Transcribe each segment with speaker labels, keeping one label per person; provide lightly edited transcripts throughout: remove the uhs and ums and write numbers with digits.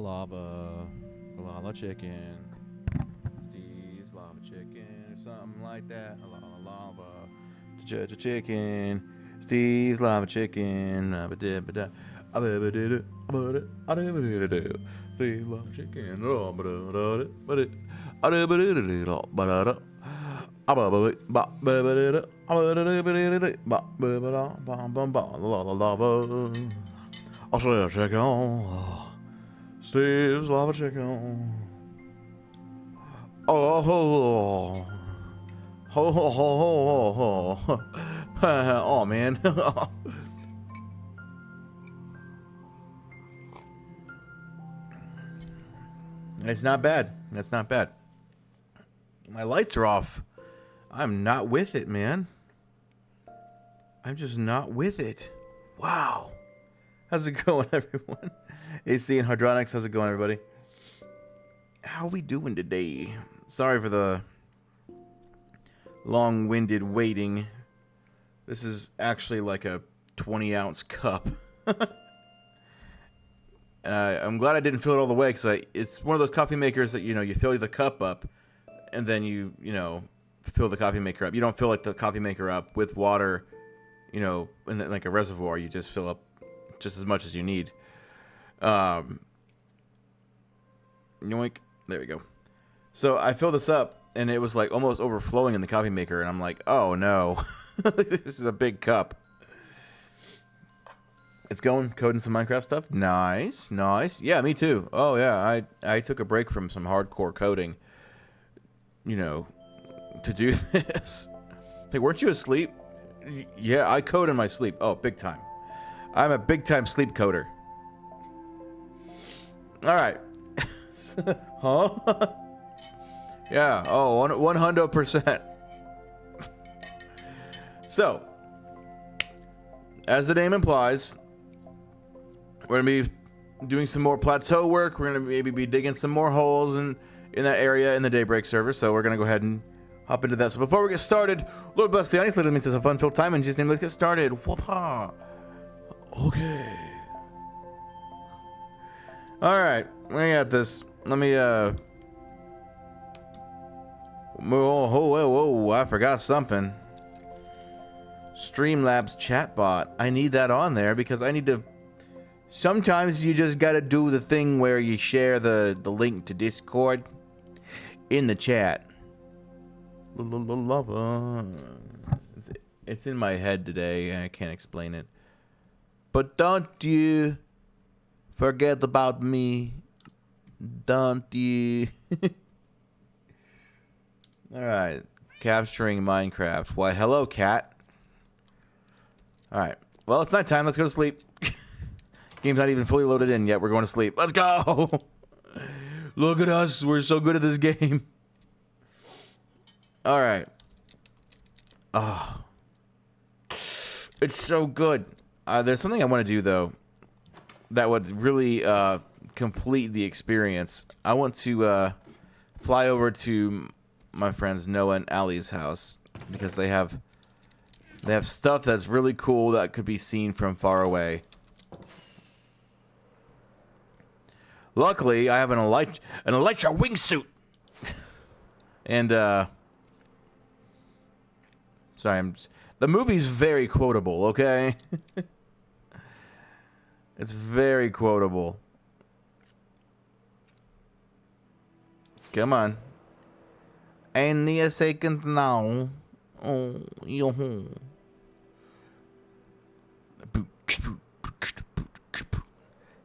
Speaker 1: lava. Lava chicken. Steve's lava chicken or something like that. Lava chicken. Steve's lava chicken. Steve lava chicken. I'll show you chicken. Steve's lava chicken. Oh, oh man. It's not bad. That's not bad. My lights are off. I'm not with it, man. I'm just not with it. Wow. How's it going, everyone? AC and Hydronics, how's it going, everybody? How are we doing today? Sorry for the long-winded waiting. This is actually like a 20-ounce cup. I'm glad I didn't fill it all the way, because it's one of those coffee makers that, you fill the cup up, and then you fill the coffee maker up. You don't fill like the coffee maker up with water, in like a reservoir. You just fill up just as much as you need. Yoink. There we go. So I filled this up, and it was like almost overflowing in the coffee maker, and I'm like, oh no. This is a big cup. It's going, coding some Minecraft stuff. Nice, nice. Yeah, me too. Oh yeah, I took a break from some hardcore coding, to do this. Hey, weren't you asleep? Yeah, I code in my sleep. Oh, big time. I'm a big time sleep coder. All right. Huh? Yeah. Oh, 100%. So, as the name implies, we're gonna be doing some more plateau work. We're gonna maybe be digging some more holes in that area in the DayBreak server. So we're gonna go ahead and hop into that. So before we get started, Lord bless the audience. Let me say a fun-filled time in Jesus' name. Let's get started. Whoop-ha. Okay. All right, we got this. Let me whoa, I forgot something. Streamlabs chatbot. I need that on there because I need to. Sometimes you just gotta do the thing where you share the link to Discord in the chat. It's in my head today. I can't explain it. But don't you forget about me. Don't you? Alright. Capturing Minecraft. Why, hello, cat. Alright. Well, it's nighttime. Let's go to sleep. Game's not even fully loaded in yet. We're going to sleep. Let's go! Look at us. We're so good at this game. Alright. Oh. It's so good. There's something I want to do, though, that would really complete the experience. I want to fly over to my friends Noah and Allie's house because they have stuff that's really cool that could be seen from far away. Luckily, I have an Elytra wingsuit. And sorry, the movie's very quotable, okay? It's very quotable. Come on. Any a second now. Oh, yo.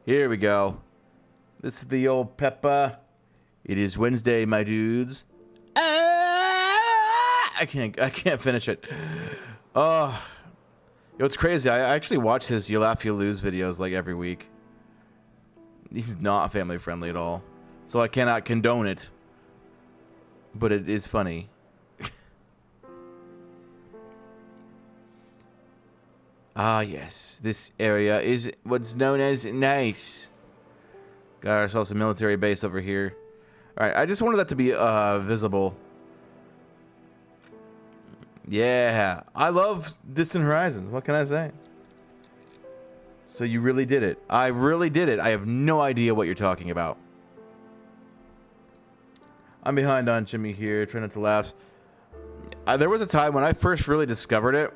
Speaker 1: Here we go. This is the old Peppa. It is Wednesday, my dudes. I can't finish it. Oh. Yo, it's crazy. I actually watch his You Laugh, You Lose videos like every week. He's not family friendly at all. So I cannot condone it. But it is funny. Ah, yes. This area is what's known as nice. Got ourselves a military base over here. Alright, I just wanted that to be visible. Yeah. I love Distant Horizons. What can I say? So you really did it. I really did it. I have no idea what you're talking about. I'm behind on Jimmy here, trying not to laugh. There was a time when I first really discovered it.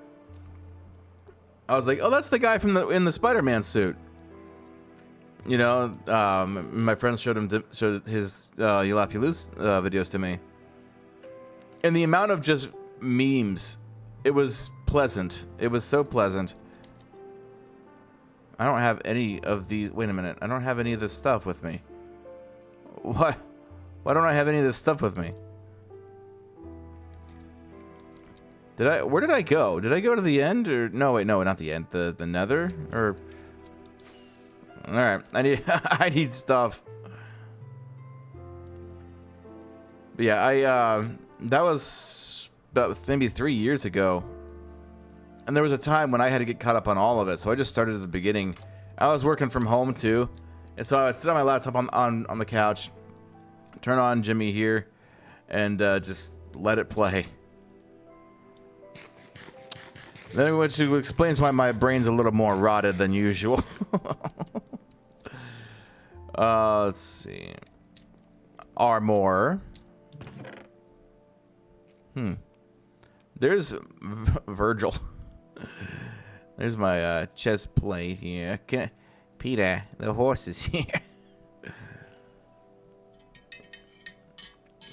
Speaker 1: I was like, oh, that's the guy from in the Spider-Man suit. You know, my friends showed his You Laugh, You Lose videos to me. And the amount of just memes, it was pleasant. It was so pleasant. I don't have any of these. Wait a minute. I don't have any of this stuff with me. What? Why don't I have any of this stuff with me? Where did I go? Did I go to the end or no? Wait, no, not the end. The Nether or. All right, I need I need stuff. But yeah, that was about maybe 3 years ago. And there was a time when I had to get caught up on all of it, so I just started at the beginning. I was working from home too, and so I would sit on my laptop on the couch, turn on Jimmy here, and just let it play. Then, which explains why my brain's a little more rotted than usual. Let's see. Armor. There's Virgil. There's my chest plate here. Peter, the horse is here.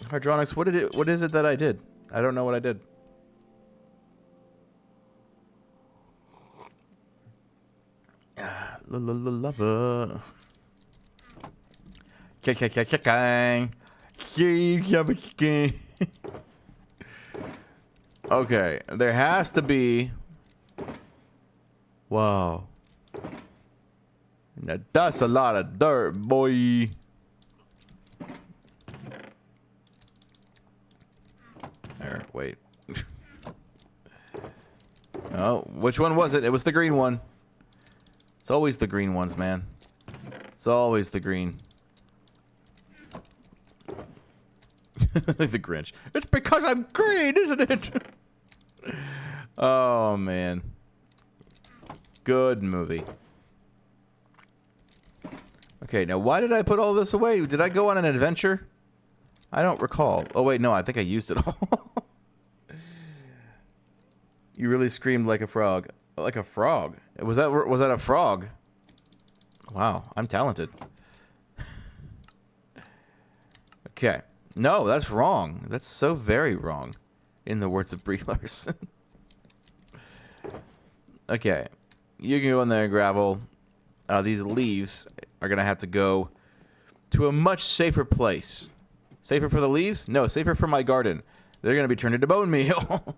Speaker 1: Hydronics, what is it that I did? I don't know what I did. Lover. Okay, there has to be. Wow. Now that's a lot of dirt, boy. There, wait. Oh, which one was it? It was the green one. It's always the green ones, man. It's always the green. The Grinch. It's because I'm green, isn't it? Oh, man. Good movie. Okay, now why did I put all this away? Did I go on an adventure? I don't recall. Oh, wait, no, I think I used it all. You really screamed like a frog. Like a frog? Was that a frog? Wow, I'm talented. Okay. No, that's wrong. That's so very wrong. In the words of Brie Larson. Okay. You can go in there and gravel. These leaves are going to have to go to a much safer place. Safer for the leaves? No, safer for my garden. They're going to be turned into bone meal.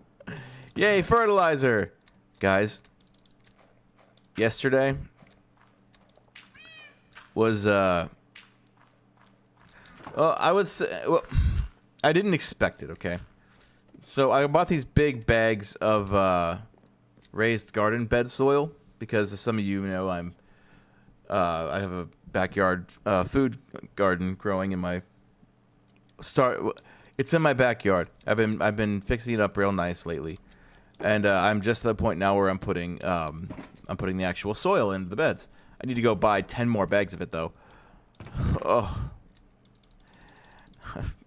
Speaker 1: Yay, fertilizer. Guys, yesterday was, I would say, well, I didn't expect it, okay? So I bought these big bags of raised garden bed soil because, as some of you know, I have a backyard food garden growing in my It's in my backyard. I've been fixing it up real nice lately, and I'm just at the point now where I'm putting the actual soil into the beds. I need to go buy 10 more bags of it though. Oh.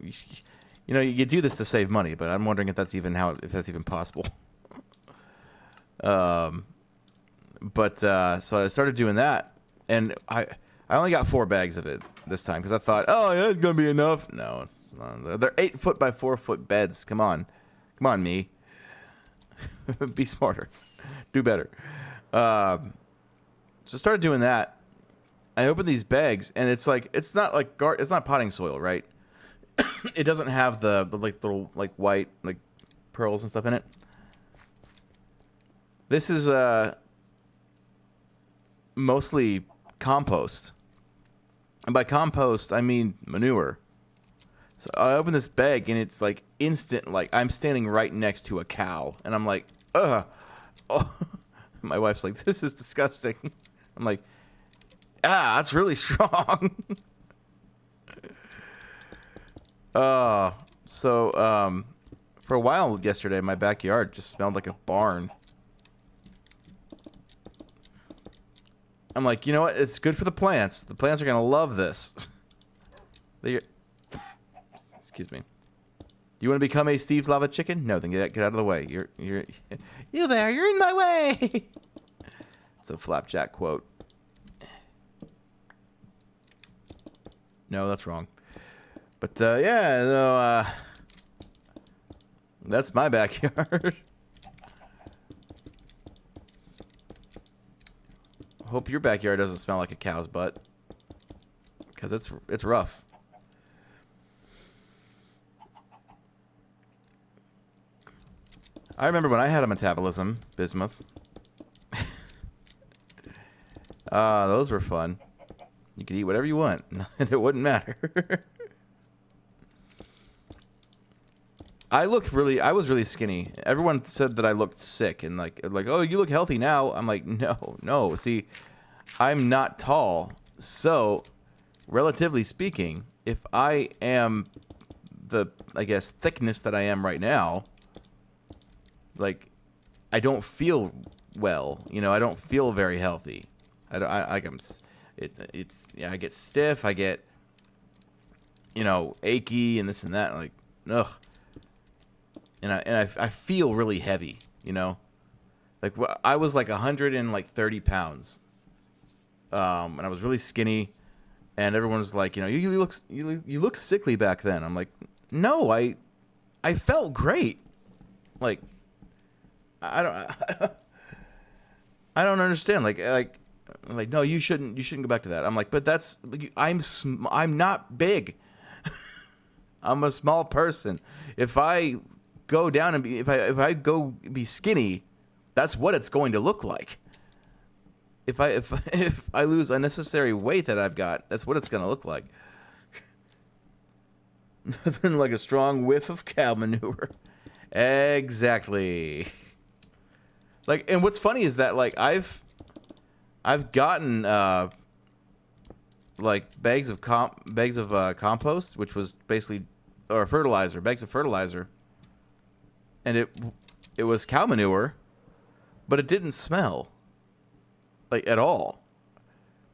Speaker 1: You know, you do this to save money, but I'm wondering if that's even possible. So I started doing that, and I only got 4 bags of it this time because I thought, oh, yeah, it's gonna be enough. No, it's not. They're 8 foot by 4 foot beds. Come on, me. Be smarter, do better. So I started doing that. I opened these bags, and it's not potting soil, right? It doesn't have the little white pearls and stuff in it. This is mostly compost, and by compost I mean manure. So I open this bag, and it's like instant. Like I'm standing right next to a cow, and I'm like, ugh. Oh. My wife's like, this is disgusting. I'm like, that's really strong. So for a while yesterday, my backyard just smelled like a barn. I'm like, you know what? It's good for the plants. The plants are gonna love this. Excuse me. Do you want to become a Steve's Lava Chicken? No, then get out of the way. You there. You're in my way. It's a Flapjack quote. No, that's wrong. But yeah, so, that's my backyard. Hope your backyard doesn't smell like a cow's butt, because it's rough. I remember when I had a metabolism, bismuth. Those were fun. You could eat whatever you want, and it wouldn't matter. I was really skinny. Everyone said that I looked sick, and like, oh, you look healthy now. I'm like, no. See, I'm not tall, so relatively speaking, if I am the, I guess, thickness that I am right now, like, I don't feel well. You know, I don't feel very healthy. I get stiff. I get, you know, achy and this and that. Like, ugh. And I feel really heavy. You know, like I was like 130 pounds. And I was really skinny, and everyone was like, you know, you look sickly back then. I'm like, no, I felt great. Like, I don't understand. Like, no, you shouldn't go back to that. I'm like, but I'm not big. I'm a small person. If I go down and if I go be skinny, that's what it's going to look like. If I lose unnecessary weight that I've got, that's what it's going to look like. Nothing like a strong whiff of cow manure. Exactly. Like, and what's funny is that, like, I've gotten like bags of compost, which was basically, or fertilizer, bags of fertilizer, and it was cow manure, but it didn't smell, like, at all.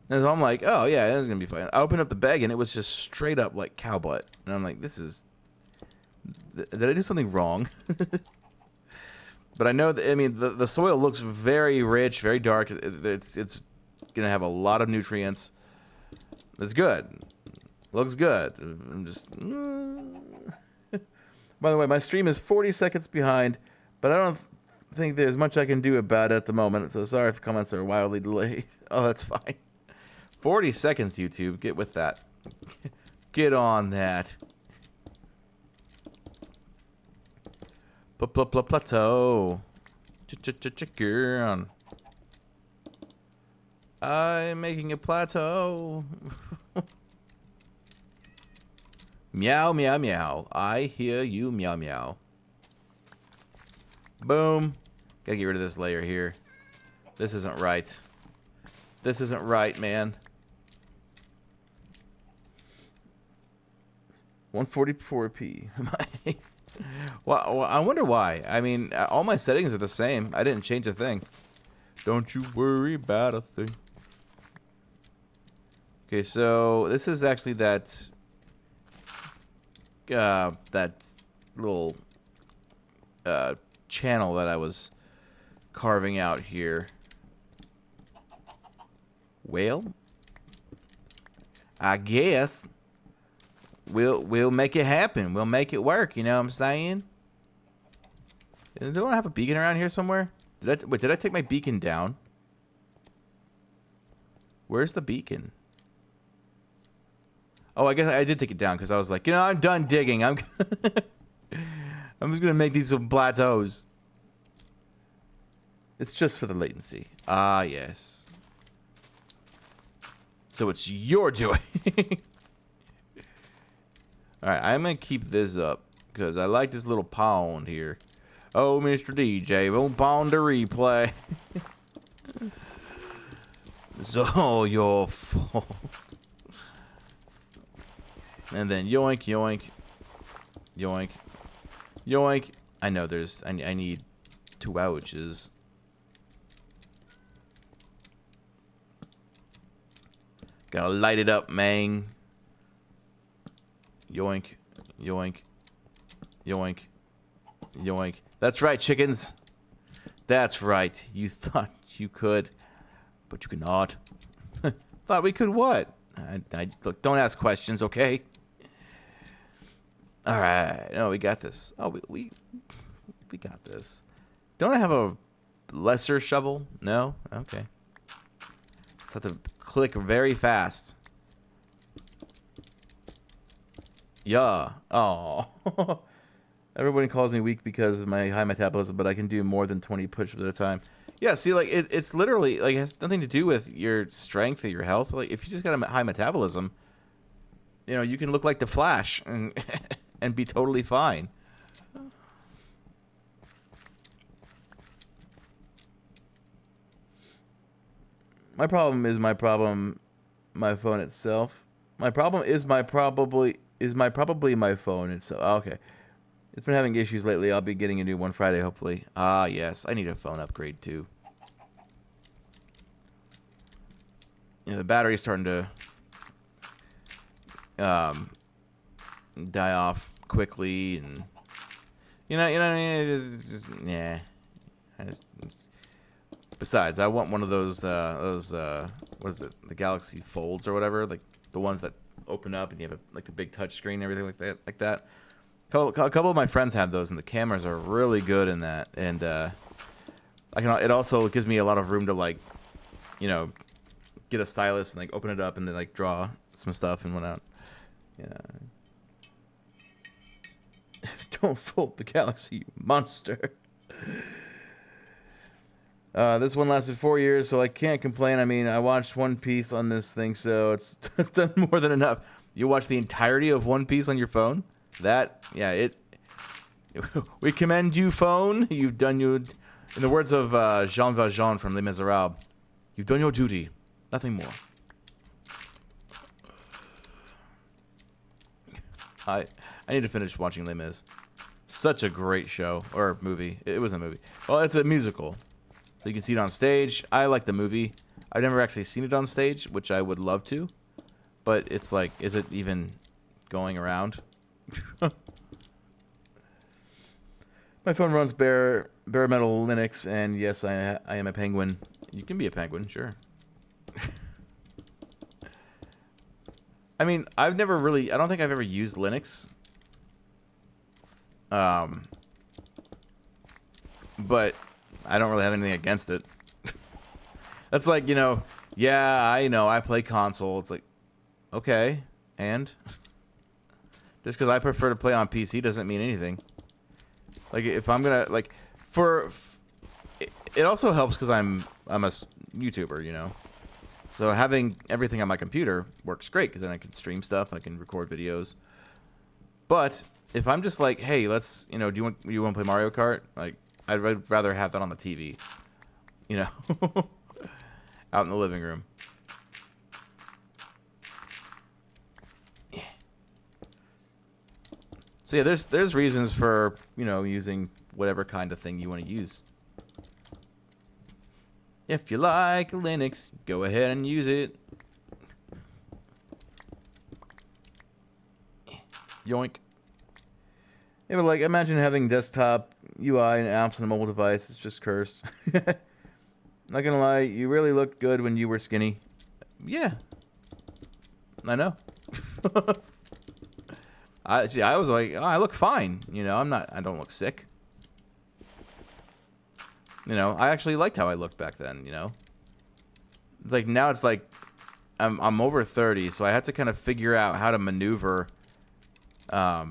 Speaker 1: And so I'm like, oh yeah, this is gonna be fine. I opened up the bag and it was just straight up like cow butt, and I'm like, did I do something wrong? But I know that, I mean, the soil looks very rich, very dark. It's gonna have a lot of nutrients. It's good. Looks good. I'm just. By the way, my stream is 40 seconds behind, but I don't think there's much I can do about it at the moment. So sorry if comments are wildly delayed. Oh, that's fine. 40 seconds, YouTube. Get with that. Get on that. Plateau. Chicken. I'm making a plateau. Meow, meow, meow. I hear you, meow, meow. Boom. Gotta get rid of this layer here. This isn't right. This isn't right, man. 144p. Well, I wonder why. I mean, all my settings are the same. I didn't change a thing. Don't you worry about a thing. Okay, so this is actually that little channel that I was carving out here. Well, I guess we'll make it happen. We'll make it work. You know what I'm saying? Don't I have a beacon around here somewhere? Did I take my beacon down? Where's the beacon? Oh, I guess I did take it down because I was like, you know, I'm done digging. I'm just gonna make these some plateaus. It's just for the latency. Ah, yes. So it's your doing. Alright, I'm going to keep this up because I like this little pond here. Oh, Mr. DJ, won't pond to replay. So your fault. And then yoink, yoink, yoink, yoink. I know I need 2 ouches. Gotta light it up, man. Yoink, yoink, yoink, yoink. That's right, chickens. That's right. You thought you could, but you cannot. Thought we could what? Look, don't ask questions, okay? All right. No, we got this. Oh, we got this. Don't I have a lesser shovel? No? Okay. Just have to click very fast. Yeah. Oh. Everybody calls me weak because of my high metabolism, but I can do more than 20 push-ups at a time. Yeah, see, like, it's literally, like, it has nothing to do with your strength or your health. Like, if you just got a high metabolism, you know, you can look like the Flash and, and be totally fine. My problem is my phone itself. My problem is my probably my phone itself. Oh, okay. It's been having issues lately. I'll be getting a new one Friday, hopefully. Ah, yes. I need a phone upgrade, too. Yeah, the battery's starting to die off quickly, and you know what I mean? It's just, yeah. Besides, I want one of those what is it? The Galaxy Folds or whatever, like the ones that open up and you have like the big touch screen and everything like that. A couple of my friends have those, and the cameras are really good in that. And it also gives me a lot of room to, like, you know, get a stylus and like open it up and then like draw some stuff and whatnot. Yeah. Don't fold the Galaxy, you monster. This one lasted 4 years, so I can't complain. I mean, I watched One Piece on this thing, so it's done more than enough. You watch the entirety of One Piece on your phone? We commend you, phone. You've done your, in the words of Jean Valjean from Les Miserables, you've done your duty. Nothing more. I need to finish watching Les Mis. Such a great show, or movie. It was a movie. Well, it's a musical. So you can see it on stage. I like the movie. I've never actually seen it on stage, which I would love to. But it's like, is it even going around? My phone runs bare metal Linux, and yes, I am a penguin. You can be a penguin, sure. I mean, I don't think I've ever used Linux. But I don't really have anything against it. That's like, you know, yeah, I know, I play console. It's like, okay, and? Just because I prefer to play on PC doesn't mean anything. Like, if I'm gonna, like, it also helps because I'm a YouTuber, you know? So having everything on my computer works great because then I can stream stuff, I can record videos. But if I'm just like, hey, let's, you know, do you want to play Mario Kart? Like, I'd rather have that on the TV, you know, out in the living room. Yeah. So yeah, there's reasons for, you know, using whatever kind of thing you want to use. If you like Linux, go ahead and use it. Yoink. Yeah, but like, imagine having desktop UI and apps on a mobile device. It's just cursed. Not gonna lie, you really looked good when you were skinny. Yeah. I know. I was like, oh, I look fine. You know, I don't look sick. You know, I actually liked how I looked back then, you know. Like, now it's like, I'm over 30, so I had to kind of figure out how to maneuver. I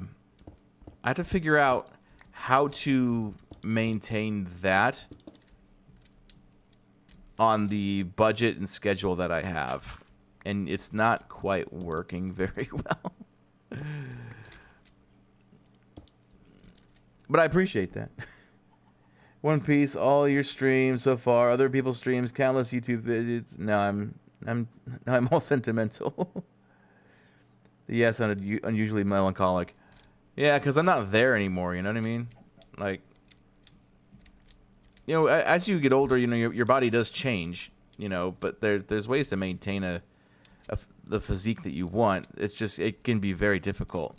Speaker 1: had to figure out how to maintain that on the budget and schedule that I have. And it's not quite working very well. But I appreciate that. One Piece, all your streams so far, other people's streams, countless YouTube videos. Now I'm all sentimental. Yeah, sounded unusually melancholic. Yeah, because I'm not there anymore. You know what I mean? Like, you know, as you get older, you know, your body does change. You know, but there's ways to maintain the physique that you want. It's just, it can be very difficult.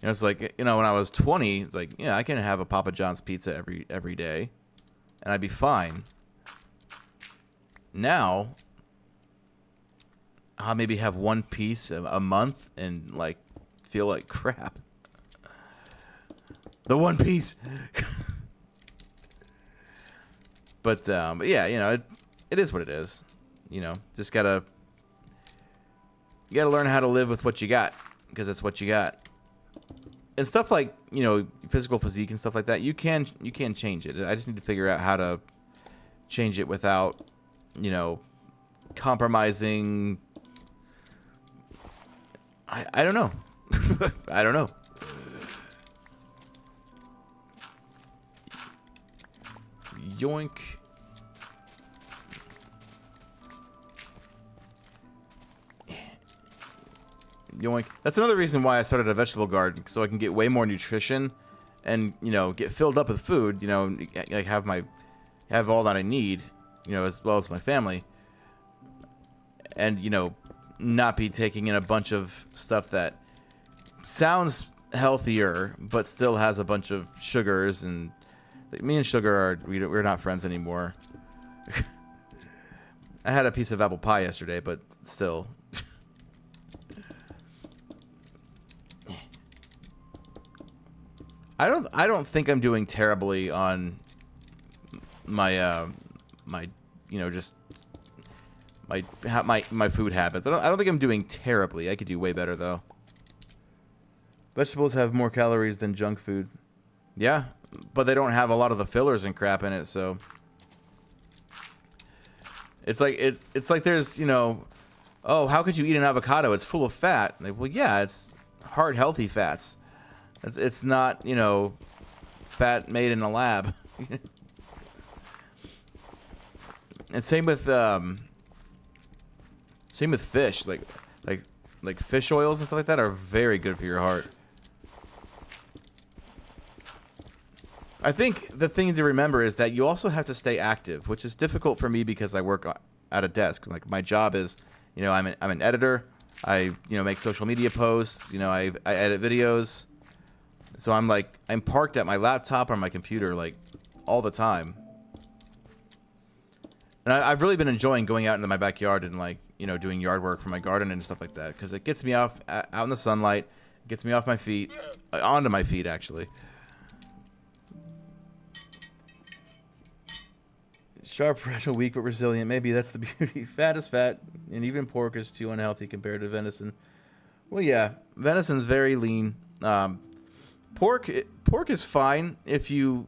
Speaker 1: You know, it's like, you know, when I was 20, it's like, yeah, I can have a Papa John's pizza every day, and I'd be fine. Now, I'll maybe have one piece a month and, like, feel like crap. The one piece. But yeah, you know, it is what it is. You know, just you gotta learn how to live with what you got, because that's what you got. And stuff like, you know, physical physique and stuff like that, you can change it. I just need to figure out how to change it without, you know, compromising. I don't know. I don't know. Yoink. Yoink. That's another reason why I started a vegetable garden, so I can get way more nutrition and, you know, get filled up with food, you know, like have all that I need, you know, as well as my family. And, you know, not be taking in a bunch of stuff that sounds healthier but still has a bunch of sugars. And like, me and sugar we're not friends anymore. I had a piece of apple pie yesterday, but still. I don't think I'm doing terribly on my my, you know, just my food habits. I don't think I'm doing terribly. I could do way better though. Vegetables have more calories than junk food. Yeah, but they don't have a lot of the fillers and crap in it, so it's like there's, you know, oh, how could you eat an avocado? It's full of fat. Like, well, yeah, it's hard, healthy fats. It's not, you know, fat made in a lab. And same with fish. Like fish oils and stuff like that are very good for your heart. I think the thing to remember is that you also have to stay active, which is difficult for me because I work at a desk. Like, my job is, you know, I'm an editor. I, you know, make social media posts. You know, I edit videos. So I'm parked at my laptop or my computer like all the time. And I've really been enjoying going out into my backyard and, like, you know, doing yard work for my garden and stuff like that, because it gets me off out in the sunlight, gets me off my feet, onto my feet actually. Sharp, fragile, weak, but resilient. Maybe that's the beauty. Fat is fat, and even pork is too unhealthy compared to venison. Well, yeah, venison's very lean. Pork is fine if you,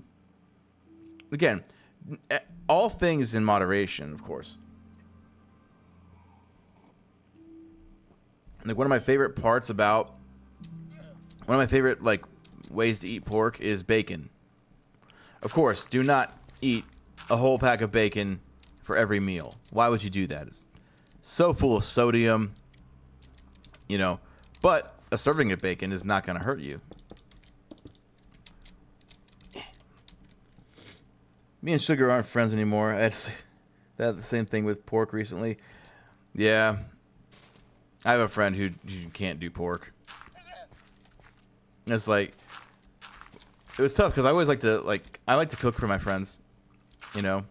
Speaker 1: again, all things in moderation, of course. Like, one of my favorite like ways to eat pork is bacon. Of course, do not eat a whole pack of bacon for every meal. Why would you do that? It's so full of sodium, you know, but a serving of bacon is not going to hurt you. Me and sugar aren't friends anymore. I had the same thing with pork recently. Yeah. I have a friend who can't do pork. It's like, it was tough because I always like to cook for my friends, you know.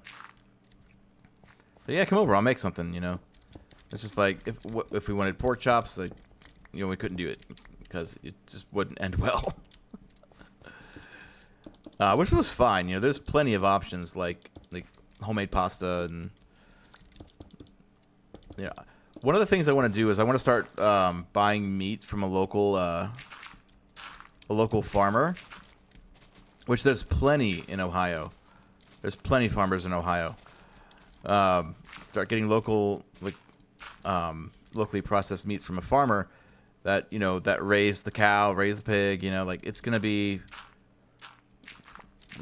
Speaker 1: But yeah, come over, I'll make something, you know. It's just like, if we wanted pork chops, like, you know, we couldn't do it because it just wouldn't end well. Which was fine, you know. There's plenty of options like homemade pasta, and, you know, one of the things I want to do is I want to start buying meat from a local farmer, which there's plenty in Ohio. There's plenty of farmers in Ohio. Start getting locally processed meats from a farmer that, you know, that raised the cow, raised the pig. You know, like, it's gonna be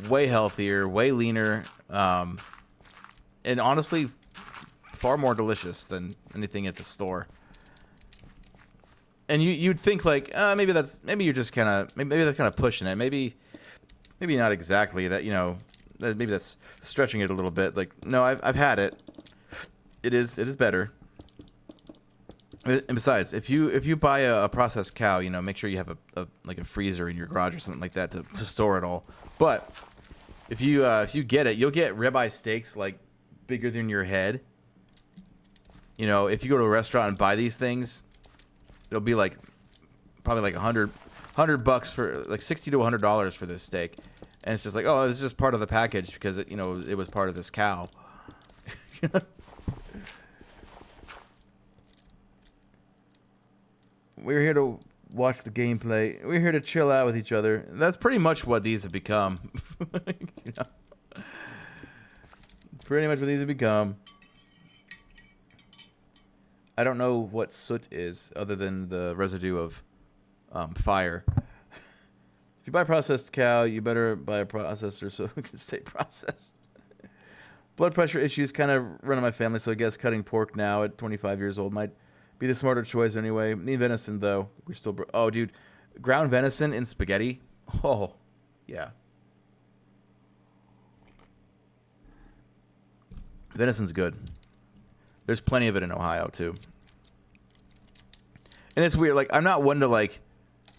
Speaker 1: way healthier, way leaner, and honestly, far more delicious than anything at the store. And you'd think like, maybe you're just kind of, maybe that's kind of pushing it. Maybe not exactly that, you know, maybe that's stretching it a little bit. Like, no, I've had it. It is better. And besides, if you buy a processed cow, you know, make sure you have a like a freezer in your garage or something like that to store it all. But if you get it, you'll get ribeye steaks like bigger than your head. You know, if you go to a restaurant and buy these things, it'll be like probably like $100 for like $60 to $100 for this steak, and it's just like, oh, this is just part of the package because it, you know, it was part of this cow. We're here to watch the gameplay. We're here to chill out with each other. That's pretty much what these have become. You know? Pretty much what these have become. I don't know what soot is other than the residue of fire. If you buy processed cow, you better buy a processor so it can stay processed. Blood pressure issues kind of run in my family, so I guess cutting pork now at 25 years old might be the smarter choice anyway. Need venison, though. We're still... Oh, dude. Ground venison in spaghetti? Oh, yeah. Venison's good. There's plenty of it in Ohio, too. And it's weird. Like, I'm not one to, like,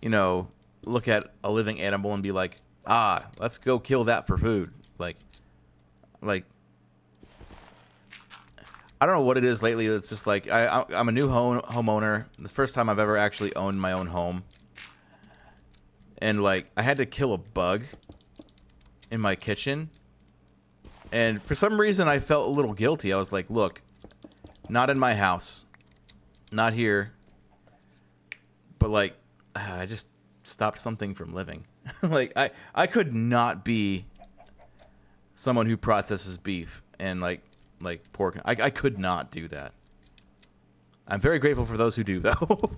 Speaker 1: you know, look at a living animal and be like, ah, let's go kill that for food. Like, I don't know what it is lately. It's just like I'm a new homeowner. The first time I've ever actually owned my own home. And like I had to kill a bug in my kitchen. And for some reason I felt a little guilty. I was like, look, not in my house. Not here. But like I just stopped something from living. Like I could not be someone who processes beef and like pork. I could not do that. I'm very grateful for those who do, though.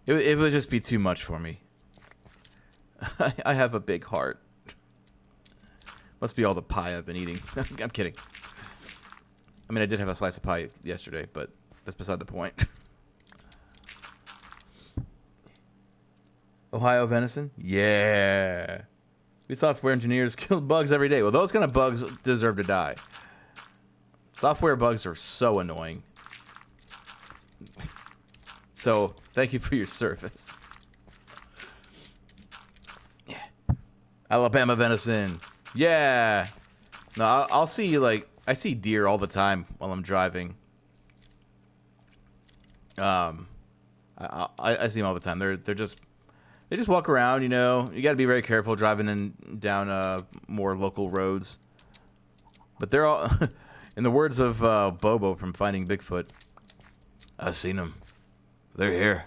Speaker 1: It would just be too much for me. I have a big heart. Must be all the pie I've been eating. I'm kidding. I mean, I did have a slice of pie yesterday, but that's beside the point. Ohio venison? Yeah. We software engineers kill bugs every day. Well, those kind of bugs deserve to die. Software bugs are so annoying. So, thank you for your service. Yeah. Alabama venison. Yeah. No, I'll see, like, I see deer all the time while I'm driving. I see them all the time. They're just... They just walk around, you know. You got to be very careful driving down more local roads. But they're all, in the words of Bobo from Finding Bigfoot, I've seen them. They're here.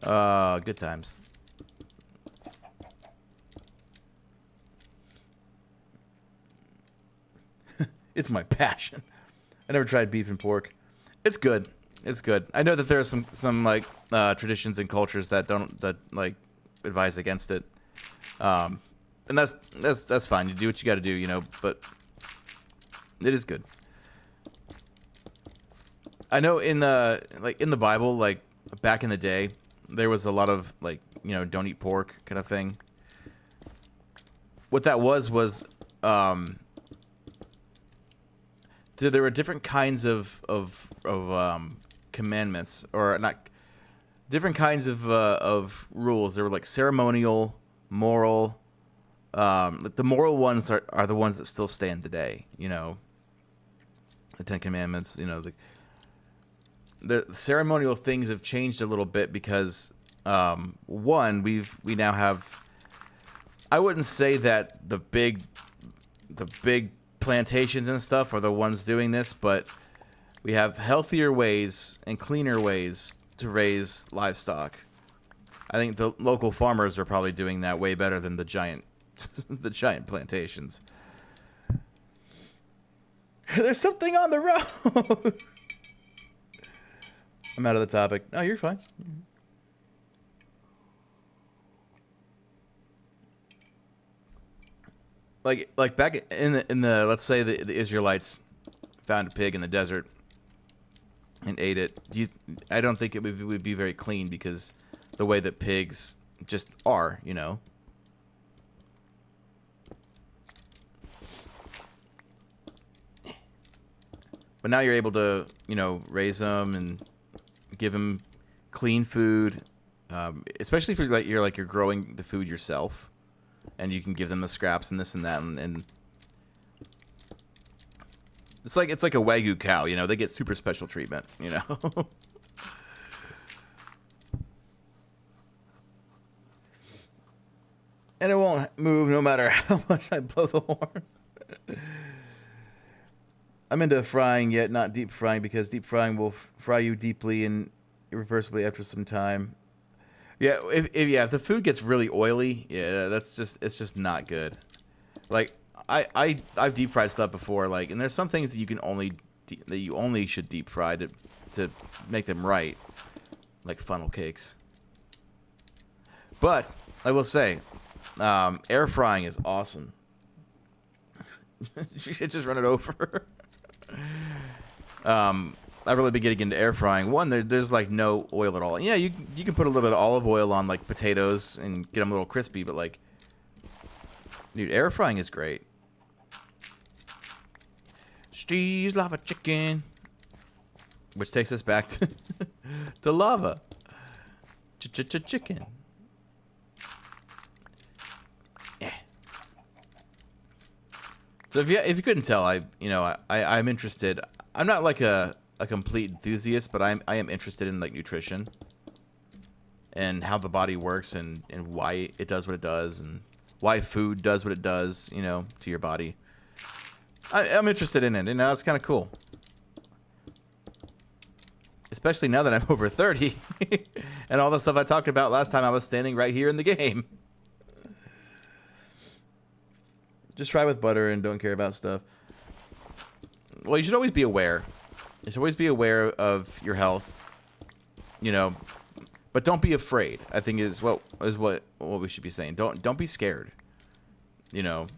Speaker 1: Good times. It's my passion. I never tried beef and pork. It's good. It's good. I know that there are some like traditions and cultures that like advise against it, and that's fine. You do what you got to do, you know. But it is good. I know in the Bible, like back in the day, there was a lot of like, you know, don't eat pork kind of thing. What that was there were different kinds of commandments, or not, different kinds of rules. There were like ceremonial, moral. Like the moral ones are the ones that still stand today. You know, the Ten Commandments. You know, the ceremonial things have changed a little bit because one, we now have. I wouldn't say that the big plantations and stuff are the ones doing this, but we have healthier ways and cleaner ways to raise livestock. I think the local farmers are probably doing that way better than the giant plantations. There's something on the road. I'm out of the topic. No, you're fine. Like back in the let's say the Israelites found a pig in the desert and ate it. I don't think it would be very clean because the way that pigs just are, you know. But now you're able to, you know, raise them and give them clean food, especially if you're growing the food yourself, and you can give them the scraps and this and that, and it's like a Wagyu cow, you know. They get super special treatment, you know. And it won't move no matter how much I blow the horn. I'm into frying, yet not deep frying, because deep frying will fry you deeply and irreversibly after some time. Yeah, if the food gets really oily, yeah, it's just not good. Like I've deep fried stuff before, like, and there's some things that you only should deep fry to make them right, like funnel cakes. But I will say, air frying is awesome. You should just run it over. I've really been getting into air frying. One, there's like no oil at all. And yeah, you can put a little bit of olive oil on like potatoes and get them a little crispy, but like, dude, air frying is great. Steve's lava chicken, which takes us back to lava chicken. Yeah. So if you couldn't tell, I'm interested. I'm not like a complete enthusiast, but I am interested in like nutrition and how the body works and why it does what it does and why food does what it does, you know, to your body. I'm interested in it, and it's kind of cool. Especially now that I'm over 30 and all the stuff I talked about last time I was standing right here in the game. Just try with butter and don't care about stuff. Well, you should always be aware. You should always be aware of your health, you know, but don't be afraid. I think is what we should be saying. Don't be scared. You know,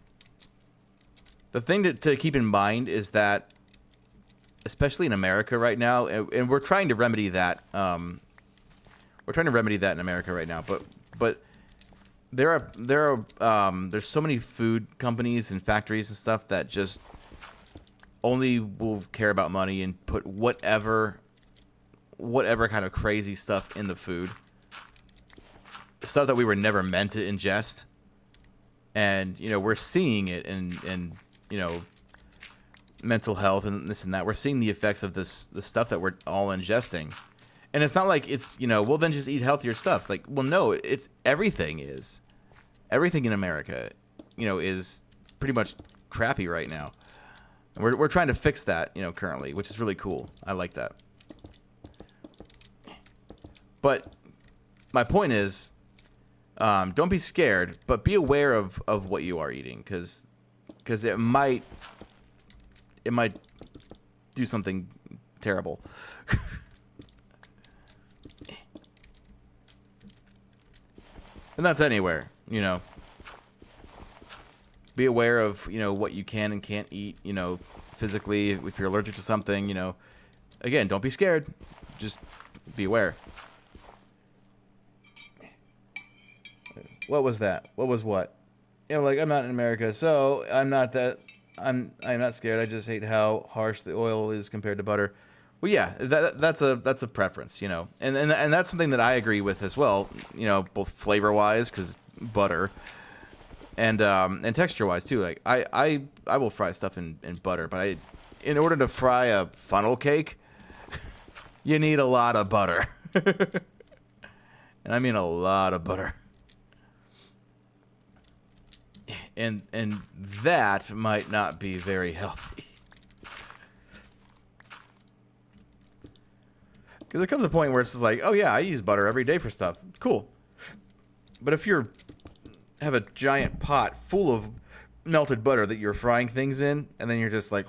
Speaker 1: the thing to keep in mind is that, especially in America right now, and we're trying to remedy that. We're trying to remedy that in America right now, but there's so many food companies and factories and stuff that just only will care about money and put whatever kind of crazy stuff in the food. Stuff that we were never meant to ingest. And, you know, we're seeing it in you know, mental health and this and that. We're seeing the effects of the stuff that we're all ingesting. And it's not like it's, you know, well, then just eat healthier stuff. Like, well, no, it's everything is. Everything in America, you know, is pretty much crappy right now. And we're trying to fix that, you know, currently, which is really cool. I like that. But my point is, don't be scared, but be aware of what you are eating, because it might do something terrible. And that's anywhere, you know. Be aware of, you know, what you can and can't eat, you know, physically. If you're allergic to something, you know, again, don't be scared. Just be aware. What was that? What was what? You know, like, I'm not in America, so I'm not not scared. I just hate how harsh the oil is compared to butter. Well, yeah, that's a preference, you know, and that's something that I agree with as well, you know, both flavor wise, because butter, and texture wise too. Like I will fry stuff in butter, but in order to fry a funnel cake, you need a lot of butter, and I mean a lot of butter, and that might not be very healthy. Because there comes a point where it's just like, oh yeah, I use butter every day for stuff. Cool. But if you have a giant pot full of melted butter that you're frying things in, and then you're just like,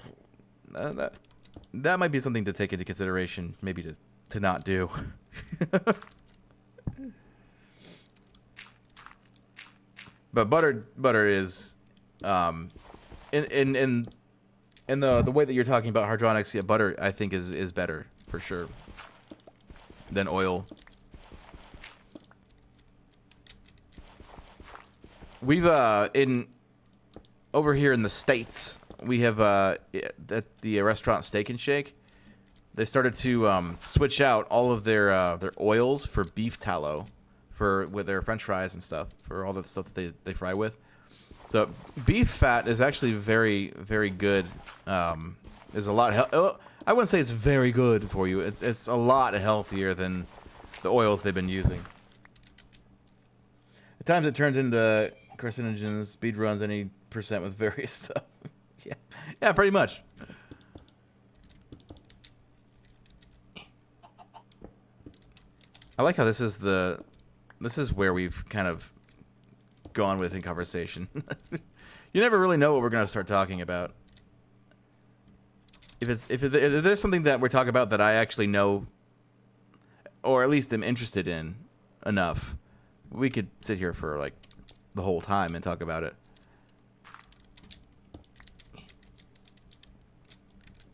Speaker 1: that might be something to take into consideration, maybe to not do. But butter is, in the way that you're talking about hydronics, yeah, butter I think is better for sure than oil. We've over here in the States, we have at the restaurant Steak and Shake, they started to switch out all of their oils for beef tallow, with their French fries and stuff, for all the stuff that they fry with. So beef fat is actually very, very good. Is a lot. I wouldn't say it's very good for you. It's a lot healthier than the oils they've been using. At times it turns into carcinogens, speed runs any percent with various stuff. Yeah, pretty much. I like how this is where we've kind of gone with in conversation. You never really know what we're going to start talking about. If there's something that we're talking about that I actually know, or at least am interested in enough, we could sit here for like the whole time and talk about it.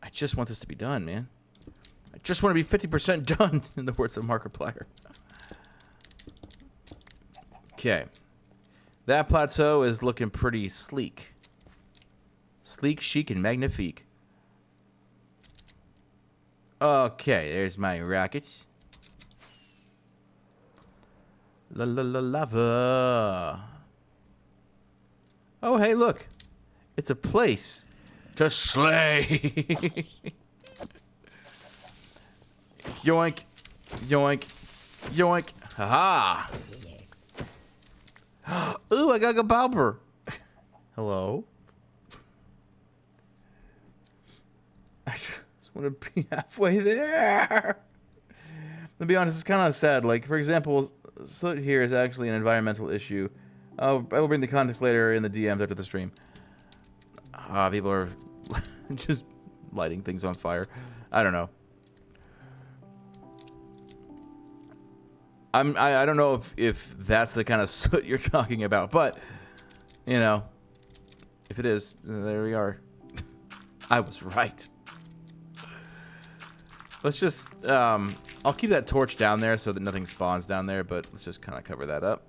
Speaker 1: I just want this to be done, man. I just want to be 50% done, in the words of Markiplier. Okay. That plateau is looking pretty sleek. Sleek, chic, and magnifique. Okay, there's my rockets. La la la lava. Oh, hey, look. It's a place to slay. Yoink. Yoink. Yoink. Haha. Ooh, I got a bobber. Hello? I just want to be halfway there. To be honest, it's kind of sad. Like, for example, soot here is actually an environmental issue. I will bring the context later in the DMs after the stream. People are just lighting things on fire. I don't know. I don't know if that's the kind of soot you're talking about, but you know, if it is, there we are. I was right. Let's just I'll keep that torch down there so that nothing spawns down there, but let's just kind of cover that up.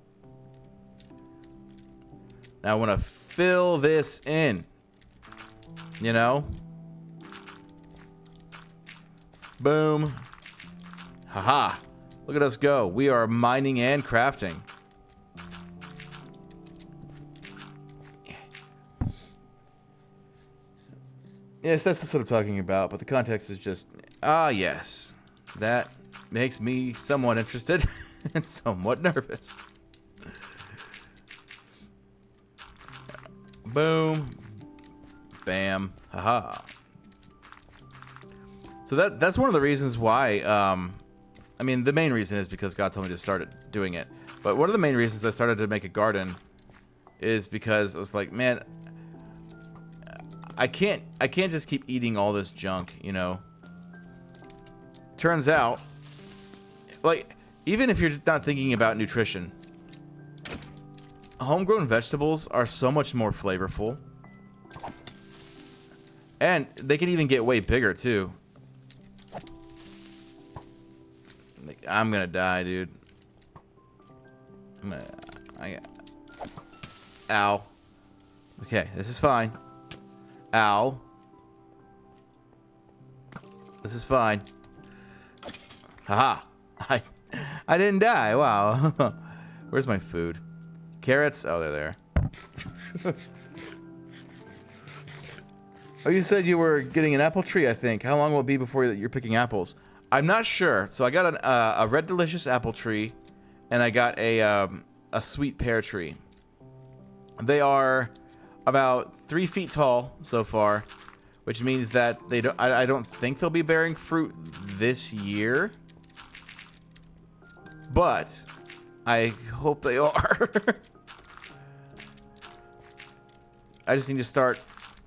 Speaker 1: Now I want to fill this in. You know? Boom. Haha. Look at us go. We are mining and crafting. Yes, that's the sort of talking about, but the context is just, yes. That makes me somewhat interested and somewhat nervous. Boom. Bam. Haha. So that's one of the reasons why, I mean, the main reason is because God told me to start doing it. But one of the main reasons I started to make a garden is because I was like, man, I can't just keep eating all this junk, you know? Turns out, like, even if you're just not thinking about nutrition, homegrown vegetables are so much more flavorful. And they can even get way bigger, too. I'm gonna die, dude. Ow. Okay, this is fine. Ow. This is fine. Haha. I didn't die. Wow. Where's my food? Carrots? Oh, they're there. Oh, you said you were getting an apple tree, I think. How long will it be before you're picking apples? I'm not sure. So I got a red delicious apple tree, and I got a sweet pear tree. They are about 3 feet tall so far, which means that I don't think they'll be bearing fruit this year, but I hope they are. I just need to start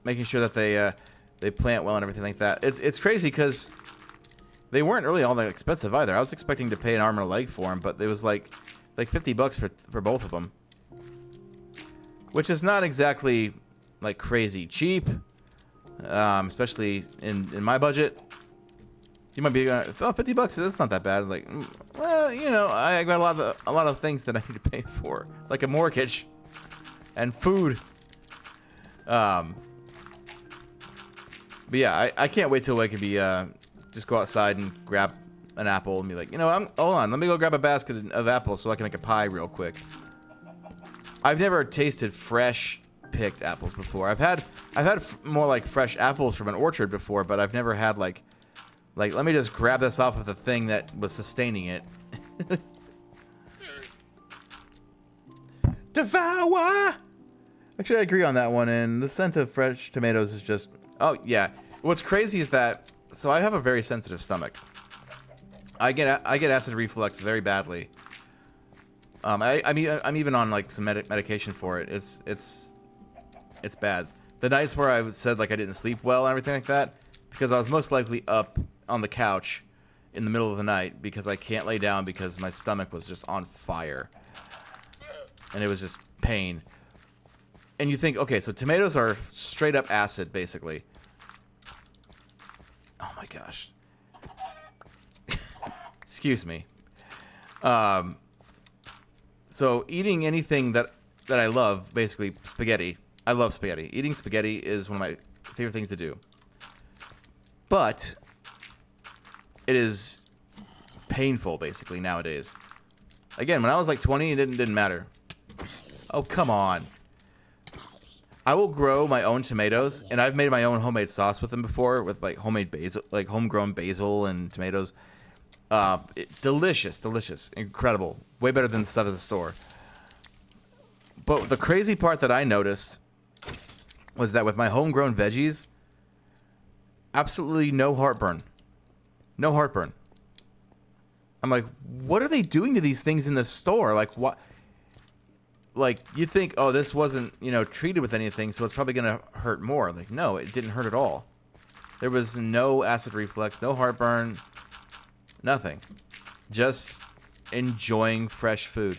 Speaker 1: making sure that they plant well and everything like that. It's crazy because they weren't really all that expensive either. I was expecting to pay an arm and a leg for them, but it was like $50 for both of them, which is not exactly like crazy cheap, especially in my budget. You might be going, oh, $50, that's not that bad. Like, well, you know, I got a lot of things that I need to pay for, like a mortgage and food. But yeah, I can't wait till I can be just go outside and grab an apple and be like, you know, hold on, let me go grab a basket of apples so I can make a pie real quick. I've never tasted fresh picked apples before. I've had more like fresh apples from an orchard before, but I've never had like let me just grab this off of the thing that was sustaining it. Devour. Actually, I agree on that one. And the scent of fresh tomatoes is just, oh yeah. What's crazy is that, so I have a very sensitive stomach. I get acid reflux very badly. I'm even on like some medication for it. It's bad. The nights where I said like I didn't sleep well and everything like that, because I was most likely up on the couch in the middle of the night because I can't lay down because my stomach was just on fire. And it was just pain. And you think, okay, so tomatoes are straight up acid, basically. Oh my gosh. Excuse me. So eating anything that I love, basically spaghetti. I love spaghetti. Eating spaghetti is one of my favorite things to do. But it is painful, basically, nowadays. Again, when I was like 20, it didn't matter. Oh, come on. I will grow my own tomatoes, and I've made my own homemade sauce with them before, with like homemade basil, like homegrown basil and tomatoes. Delicious, delicious, incredible. Way better than the stuff at the store. But the crazy part that I noticed was that with my homegrown veggies, absolutely no heartburn. No heartburn. I'm like, what are they doing to these things in the store? Like, what? Like, you'd think, oh, this wasn't, you know, treated with anything, so it's probably going to hurt more. Like, no, it didn't hurt at all. There was no acid reflux, no heartburn, nothing. Just enjoying fresh food.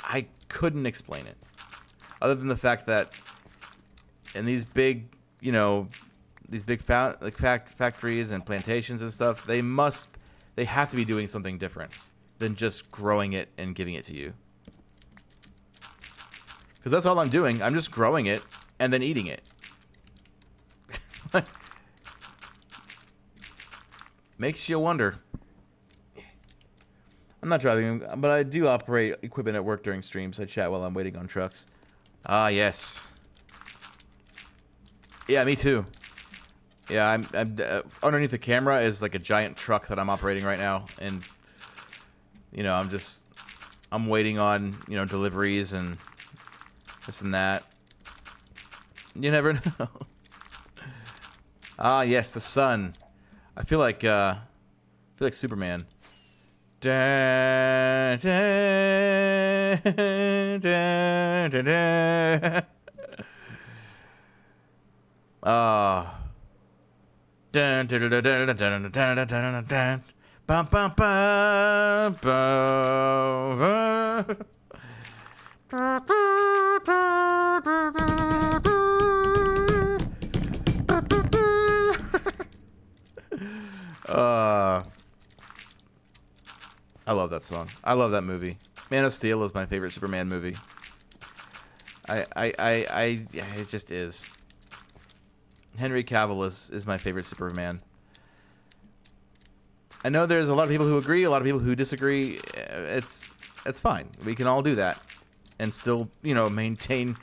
Speaker 1: I couldn't explain it. Other than the fact that in these big, you know, these big factories and plantations and stuff, they have to be doing something different than just growing it and giving it to you. Because that's all I'm doing. I'm just growing it and then eating it. Makes you wonder. I'm not driving, but I do operate equipment at work during streams. I chat while I'm waiting on trucks. Ah, yes. Yeah, me too. Yeah, I'm underneath the camera is like a giant truck that I'm operating right now, and you know, I'm waiting on, you know, deliveries and this and that. You never know. Ah, yes, the sun. I feel like Superman. Da, da, da, da, da. Dun, dun, dun, dun, dun, dun, dun, dun, dun, dun. Bum, bum, bum, bum. I love that song. I love that movie. Man of Steel is my favorite Superman movie. Yeah, it just is. Henry Cavill is my favorite Superman. I know there's a lot of people who agree, a lot of people who disagree. It's fine. We can all do that and still, you know, maintain,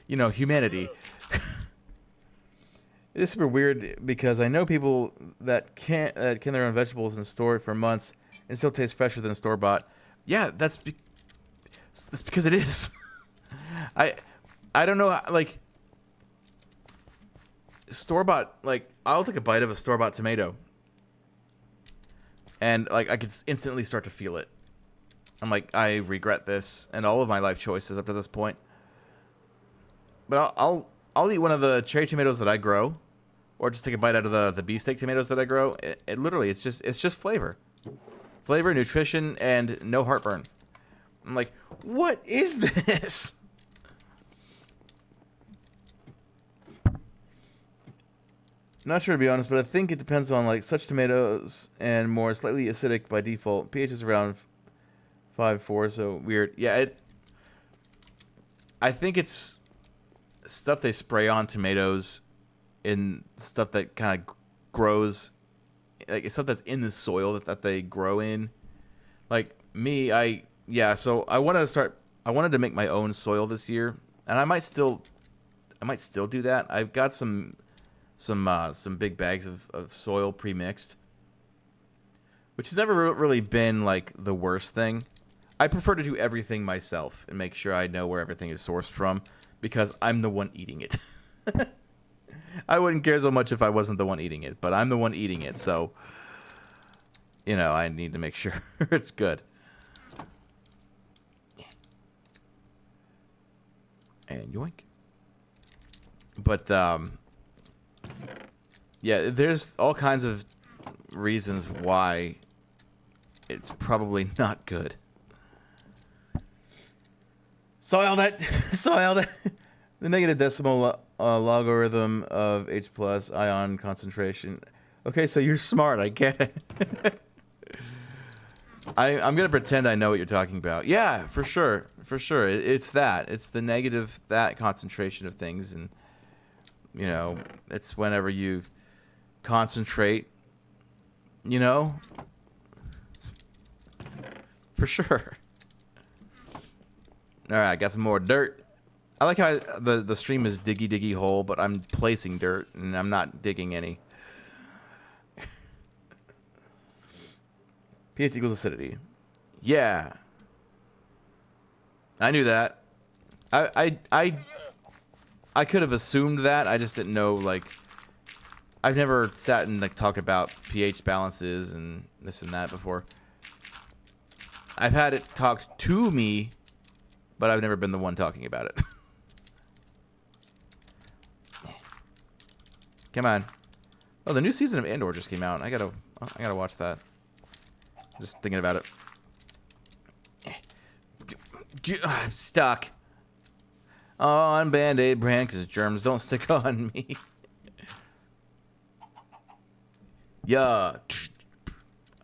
Speaker 1: you know, humanity. It is super weird because I know people that can their own vegetables and store it for months and still taste fresher than store-bought. Yeah, that's because it is. I don't know, like, store-bought, like, I'll take a bite of a store-bought tomato and like I could instantly start to feel it. I'm like, I regret this and all of my life choices up to this point. But I'll eat one of the cherry tomatoes that I grow, or just take a bite out of the beefsteak tomatoes that I grow. It literally, it's just flavor, nutrition, and no heartburn. I'm like, what is this? Not sure, to be honest, but I think it depends on, like, such tomatoes and more slightly acidic by default. pH is around 5.4, so weird. Yeah, I think it's stuff they spray on tomatoes in stuff that kind of grows, like stuff that's in the soil that they grow in. Like me, so I wanted to make my own soil this year, and I might still do that. I've got some big bags of soil pre-mixed, which has never really been like the worst thing. I prefer to do everything myself and make sure I know where everything is sourced from, because I'm the one eating it. I wouldn't care so much if I wasn't the one eating it, but I'm the one eating it, so I need to make sure it's good. And yoink. But yeah, there's all kinds of reasons why it's probably not good. Soil that the negative decimal logarithm of H plus ion concentration. Okay, so you're smart. I get it. I'm gonna pretend I know what you're talking about. Yeah, for sure. It's that. It's the negative that concentration of things, and it's whenever you concentrate. For sure. All right, got some more dirt. I like how the stream is diggy hole, but I'm placing dirt and I'm not digging any. pH equals acidity. Yeah. I knew that. I could have assumed that. I just didn't know, like, I've never sat and like talked about pH balances and this and that before. I've had it talked to me, but I've never been the one talking about it. Come on. Oh, the new season of Andor just came out. I gotta watch that. Just thinking about it. I'm stuck. On Band-Aid brand, because germs don't stick on me. Yeah.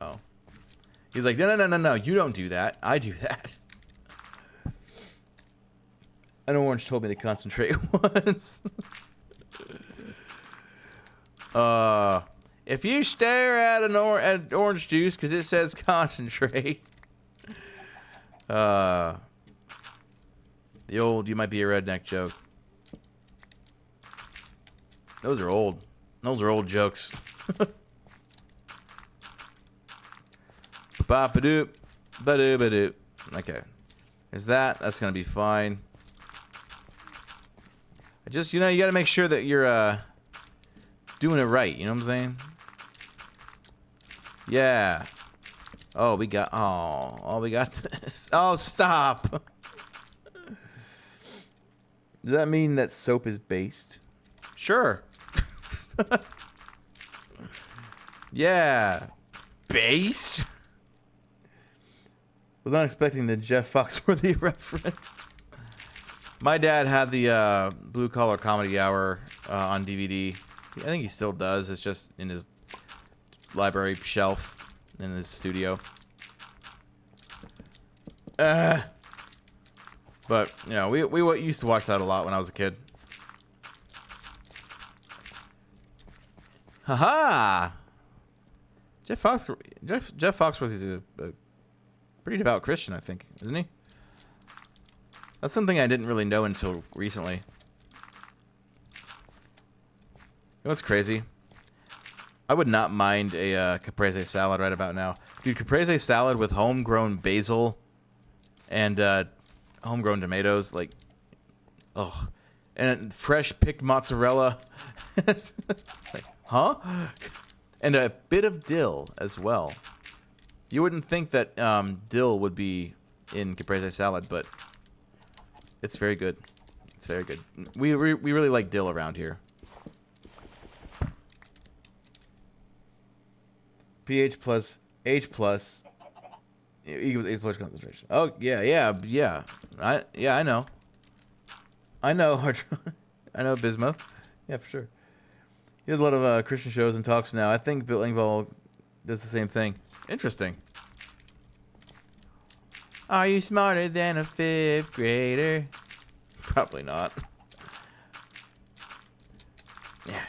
Speaker 1: Oh. He's like, no, you don't do that. I do that. An orange told me to concentrate once. If you stare at at orange juice because it says concentrate, the old "you might be a redneck" joke. Those are old. Those are old jokes. Ba-ba-doop, ba-doop. Okay, there's that. That's gonna be fine. I just, you gotta make sure that you're doing it right. You know what I'm saying? Yeah. Oh, we got this. Oh, stop. Does that mean that soap is based? Sure. Yeah. Based? Was not expecting the Jeff Foxworthy reference. My dad had the Blue Collar Comedy Hour on DVD. I think he still does. It's just in his library shelf in his studio. But we used to watch that a lot when I was a kid. Haha! Jeff Foxworthy's a pretty devout Christian, I think, isn't he? That's something I didn't really know until recently. You know what's crazy? I would not mind a caprese salad right about now. Dude, caprese salad with homegrown basil and homegrown tomatoes, like, oh, and fresh picked mozzarella. Like, huh? And a bit of dill as well. You wouldn't think that dill would be in caprese salad, but it's very good. It's very good. We really like dill around here. pH plus H plus equals H plus concentration. Oh yeah. I know. I know Bismuth. Yeah, for sure. He has a lot of Christian shows and talks now. I think Bill Engvall does the same thing. Interesting. Are you smarter than a 5th grader? Probably not. Yeah.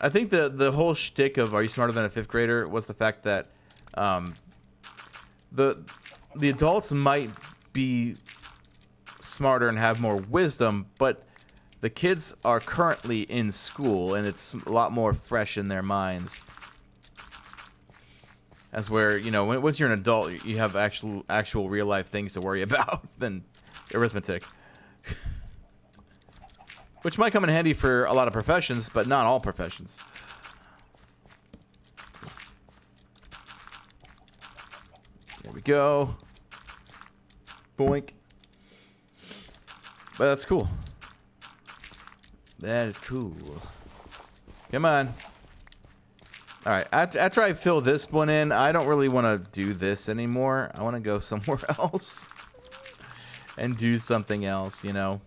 Speaker 1: I think the whole shtick of "Are you smarter than a fifth grader?" was the fact that the adults might be smarter and have more wisdom, but the kids are currently in school, and it's a lot more fresh in their minds. As where, you know, once you're an adult, you have actual real life things to worry about than arithmetic. Which might come in handy for a lot of professions, but not all professions. There we go. Boink. But that's cool. That is cool. Come on. Alright, after I fill this one in, I don't really want to do this anymore. I want to go somewhere else. And do something else, you know.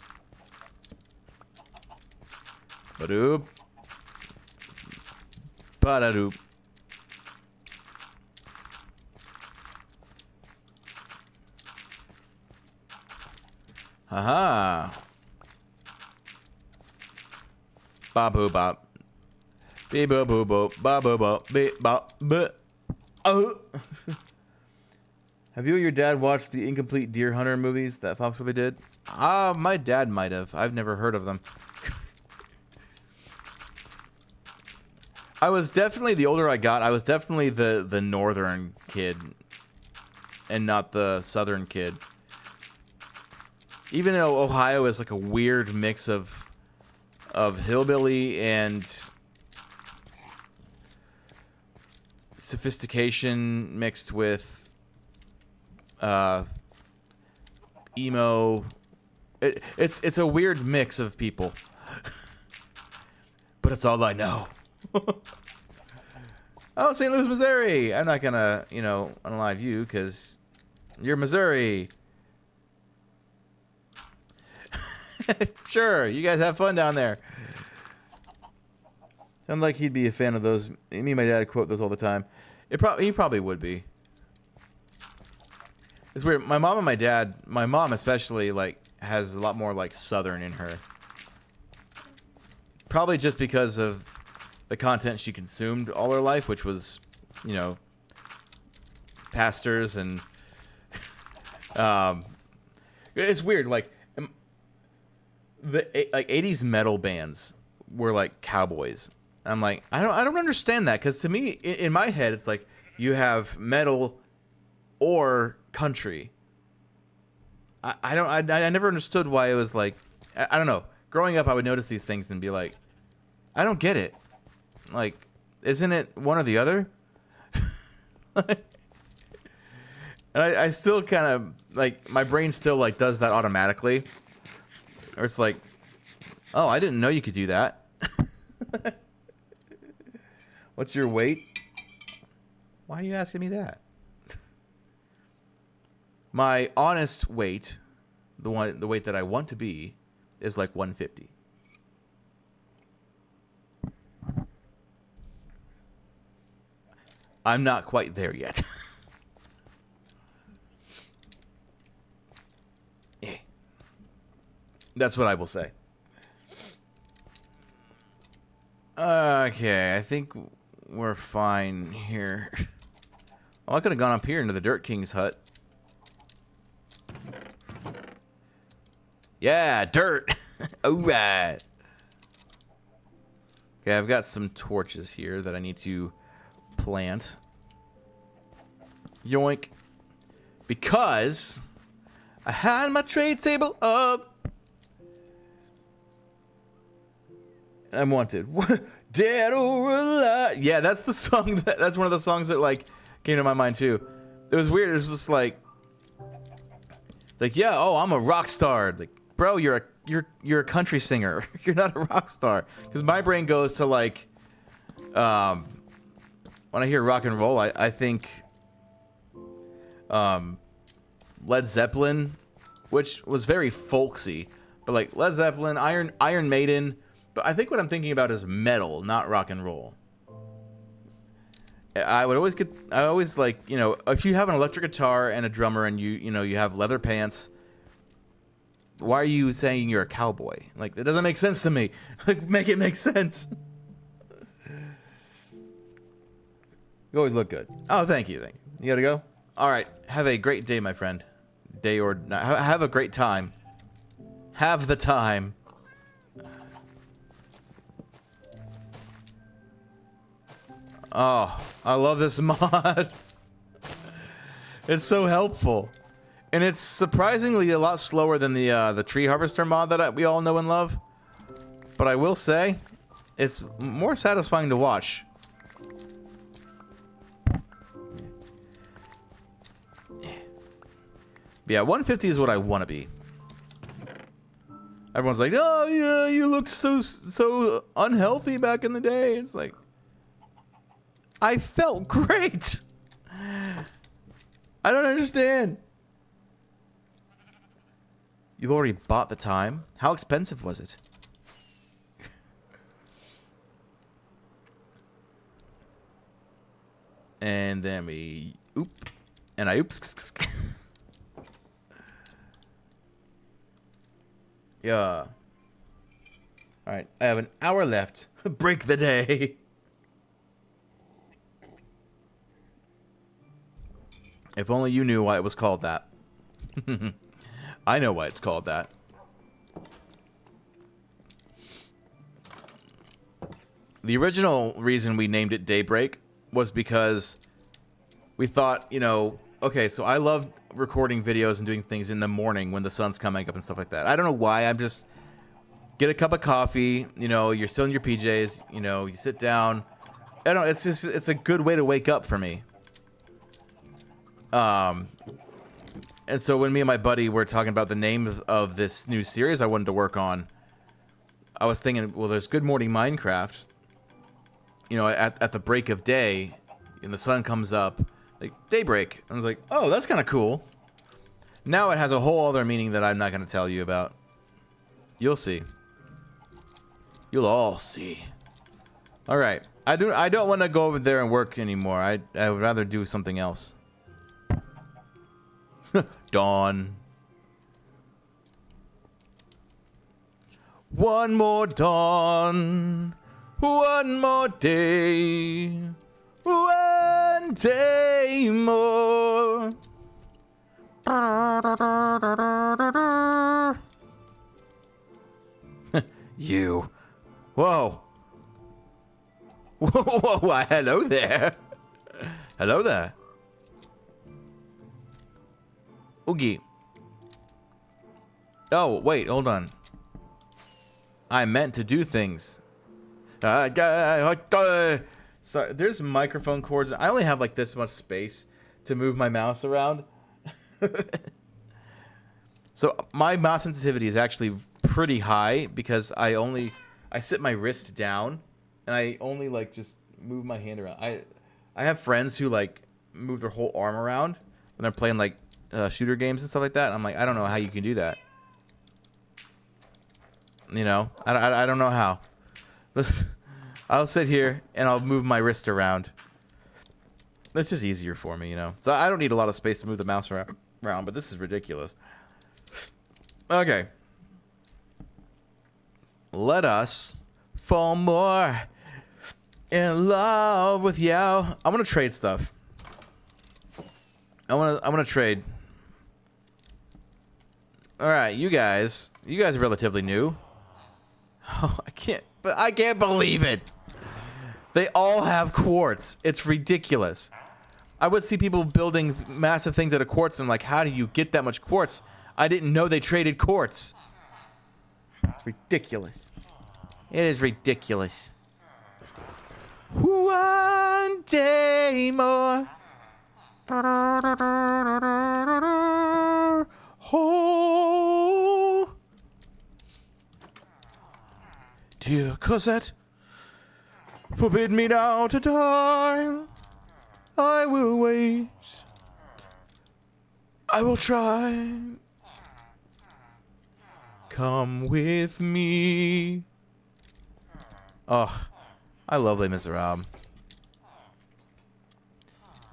Speaker 1: Ba-doop. Ba-da-doop. Haha. Ba-boo bop. Be-bo-boo-bo. Ba-bo-bo. Be-bo-bo. Oh. Have you or your dad watched the Incomplete Deer Hunter movies that Foxworthy did? My dad might have. I've never heard of them. I was definitely, the older I got, I was definitely the northern kid and not the southern kid. Even though Ohio is like a weird mix of hillbilly and sophistication mixed with emo. It's a weird mix of people. But it's all I know. Oh, St. Louis, Missouri. I'm not gonna, you know, unalive you because you're Missouri. Sure, you guys have fun down there. Sounds like he'd be a fan of those. Me and my dad quote those all the time. He probably would be. It's weird. My mom and my dad, my mom especially, like, has a lot more like Southern in her. Probably just because of the content she consumed all her life, which was, you know, pastors and it's weird. Like the 80s metal bands were like cowboys. I'm like, I don't understand that, because to me, in my head, it's like you have metal or country. I never understood why it was like, I don't know. Growing up, I would notice these things and be like, I don't get it. Like, isn't it one or the other? And I still kind of, like, my brain still, like, does that automatically. Or it's like, oh, I didn't know you could do that. What's your weight? Why are you asking me that? My honest weight, the weight that I want to be, is like 150. I'm not quite there yet. That's what I will say. Okay, I think we're fine here. Oh, I could have gone up here into the Dirt King's hut. Yeah, dirt. Alright. Okay, I've got some torches here that I need to plant. Yoink. Because I had my trade table up. I'm wanted. Dead or alive. Yeah, that's the song that's one of the songs that like came to my mind too. It was weird. It was just like yeah, oh, I'm a rock star. Like, bro, you're a country singer. You're not a rock star. Because my brain goes to like when I hear rock and roll, I think Led Zeppelin, which was very folksy, but like Led Zeppelin, Iron Maiden. But I think what I'm thinking about is metal, not rock and roll. I always like, you know, if you have an electric guitar and a drummer and you have leather pants, why are you saying you're a cowboy? Like, that doesn't make sense to me. Like, make it make sense. You always look good. Oh, thank you. Thank you. You gotta go? All right. Have a great day, my friend. Day or night. Have a great time. Have the time. Oh, I love this mod. It's so helpful. And it's surprisingly a lot slower than the tree harvester mod that we all know and love. But I will say, it's more satisfying to watch. Yeah, 150 is what I want to be. Everyone's like, oh yeah, you looked so unhealthy back in the day. It's like, I felt great. I don't understand. You've already bought the time? How expensive was it? And then we oop. And I oops. Yeah. Alright, I have an hour left. Break the day. If only you knew why it was called that. I know why it's called that. The original reason we named it DayBreak was because we thought, you know, okay, so I love recording videos and doing things in the morning when the sun's coming up and stuff like that. I don't know why. I'm just get a cup of coffee, you know, you're still in your PJs, you know, you sit down. I don't know, it's a good way to wake up for me. And so when me and my buddy were talking about the name of this new series I wanted to work on, I was thinking, well, there's Good Morning Minecraft. You know, at the break of day, and the sun comes up, like DayBreak. I was like, oh, that's kind of cool. Now it has a whole other meaning that I'm not going to tell you about. You'll see. You'll all see. All right. I don't want to go over there and work anymore. I would rather do something else. Dawn. One more dawn. One more day. One day more. You. Whoa. Whoa, why, hello there. Hello there. Oogie. Oh, wait, hold on. I meant to do things. So there's microphone cords. I only have like this much space to move my mouse around. So my mouse sensitivity is actually pretty high because I sit my wrist down and I only like just move my hand around. I have friends who like move their whole arm around when they're playing like shooter games and stuff like that. I'm like, I don't know how you can do that. You know, I don't know how. I'll sit here and I'll move my wrist around. That's just easier for me, you know. So I don't need a lot of space to move the mouse around, but this is ridiculous. Okay. Let us fall more in love with you. I'm gonna trade stuff. I wanna trade. All right, you guys are relatively new. Oh, I can't believe it. They all have quartz. It's ridiculous. I would see people building massive things out of quartz, and I'm like, how do you get that much quartz? I didn't know they traded quartz. It's ridiculous. It is ridiculous. One day more. Oh, dear Cosette, forbid me now to die. I will wait. I will try. Come with me. Oh, I love Les Miserables.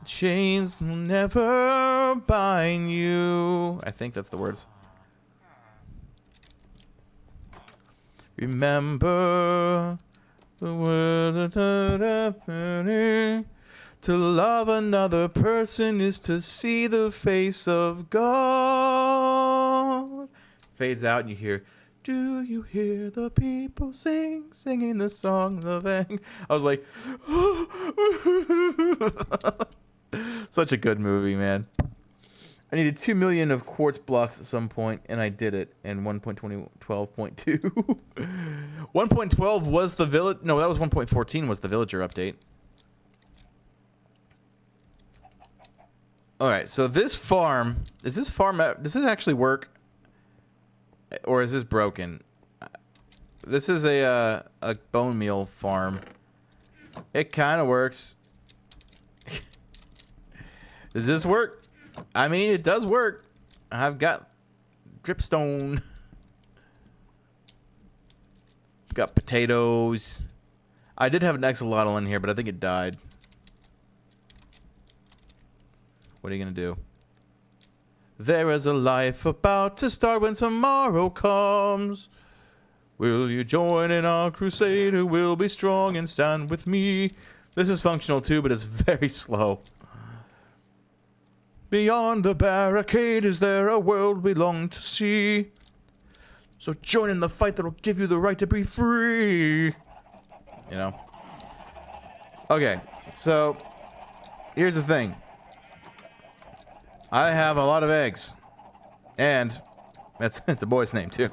Speaker 1: Chains will never bind you. I think that's the words. Remember the words To love another person is to see the face of God. Fades out and you hear, do you hear the people singing the song of anger? I was like, such a good movie, man. I needed 2 million of quartz blocks at some point, and I did it in 1.12.2. 1.12 was the village. No, that was 1.14 was the villager update. All right, so this farm, does this actually work? Or is this broken? This is a bone meal farm. It kind of works. Does this work? I mean, it does work. I've got dripstone. Got potatoes. I did have an axolotl in here, but I think it died. What are you going to do? There is a life about to start when tomorrow comes. Will you join in our crusade? Who will be strong and stand with me? This is functional too, but it's very slow. Beyond the barricade, is there a world we long to see? So join in the fight that'll give you the right to be free. You know? Okay, so here's the thing. I have a lot of eggs. And it's a boy's name, too.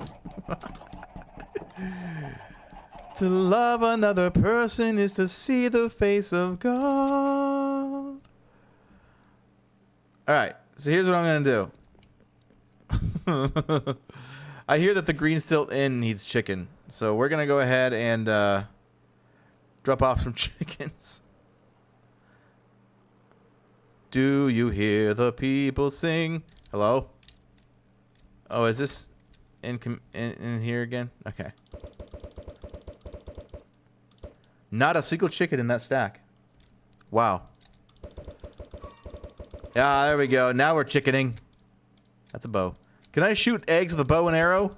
Speaker 1: To love another person is to see the face of God. Alright, so here's what I'm going to do. I hear that the Green Stilt Inn needs chicken. So we're going to go ahead and drop off some chickens. Do you hear the people sing? Hello? Oh, is this in here again? Okay. Not a single chicken in that stack. Wow. Ah, there we go. Now we're chickening. That's a bow. Can I shoot eggs with a bow and arrow?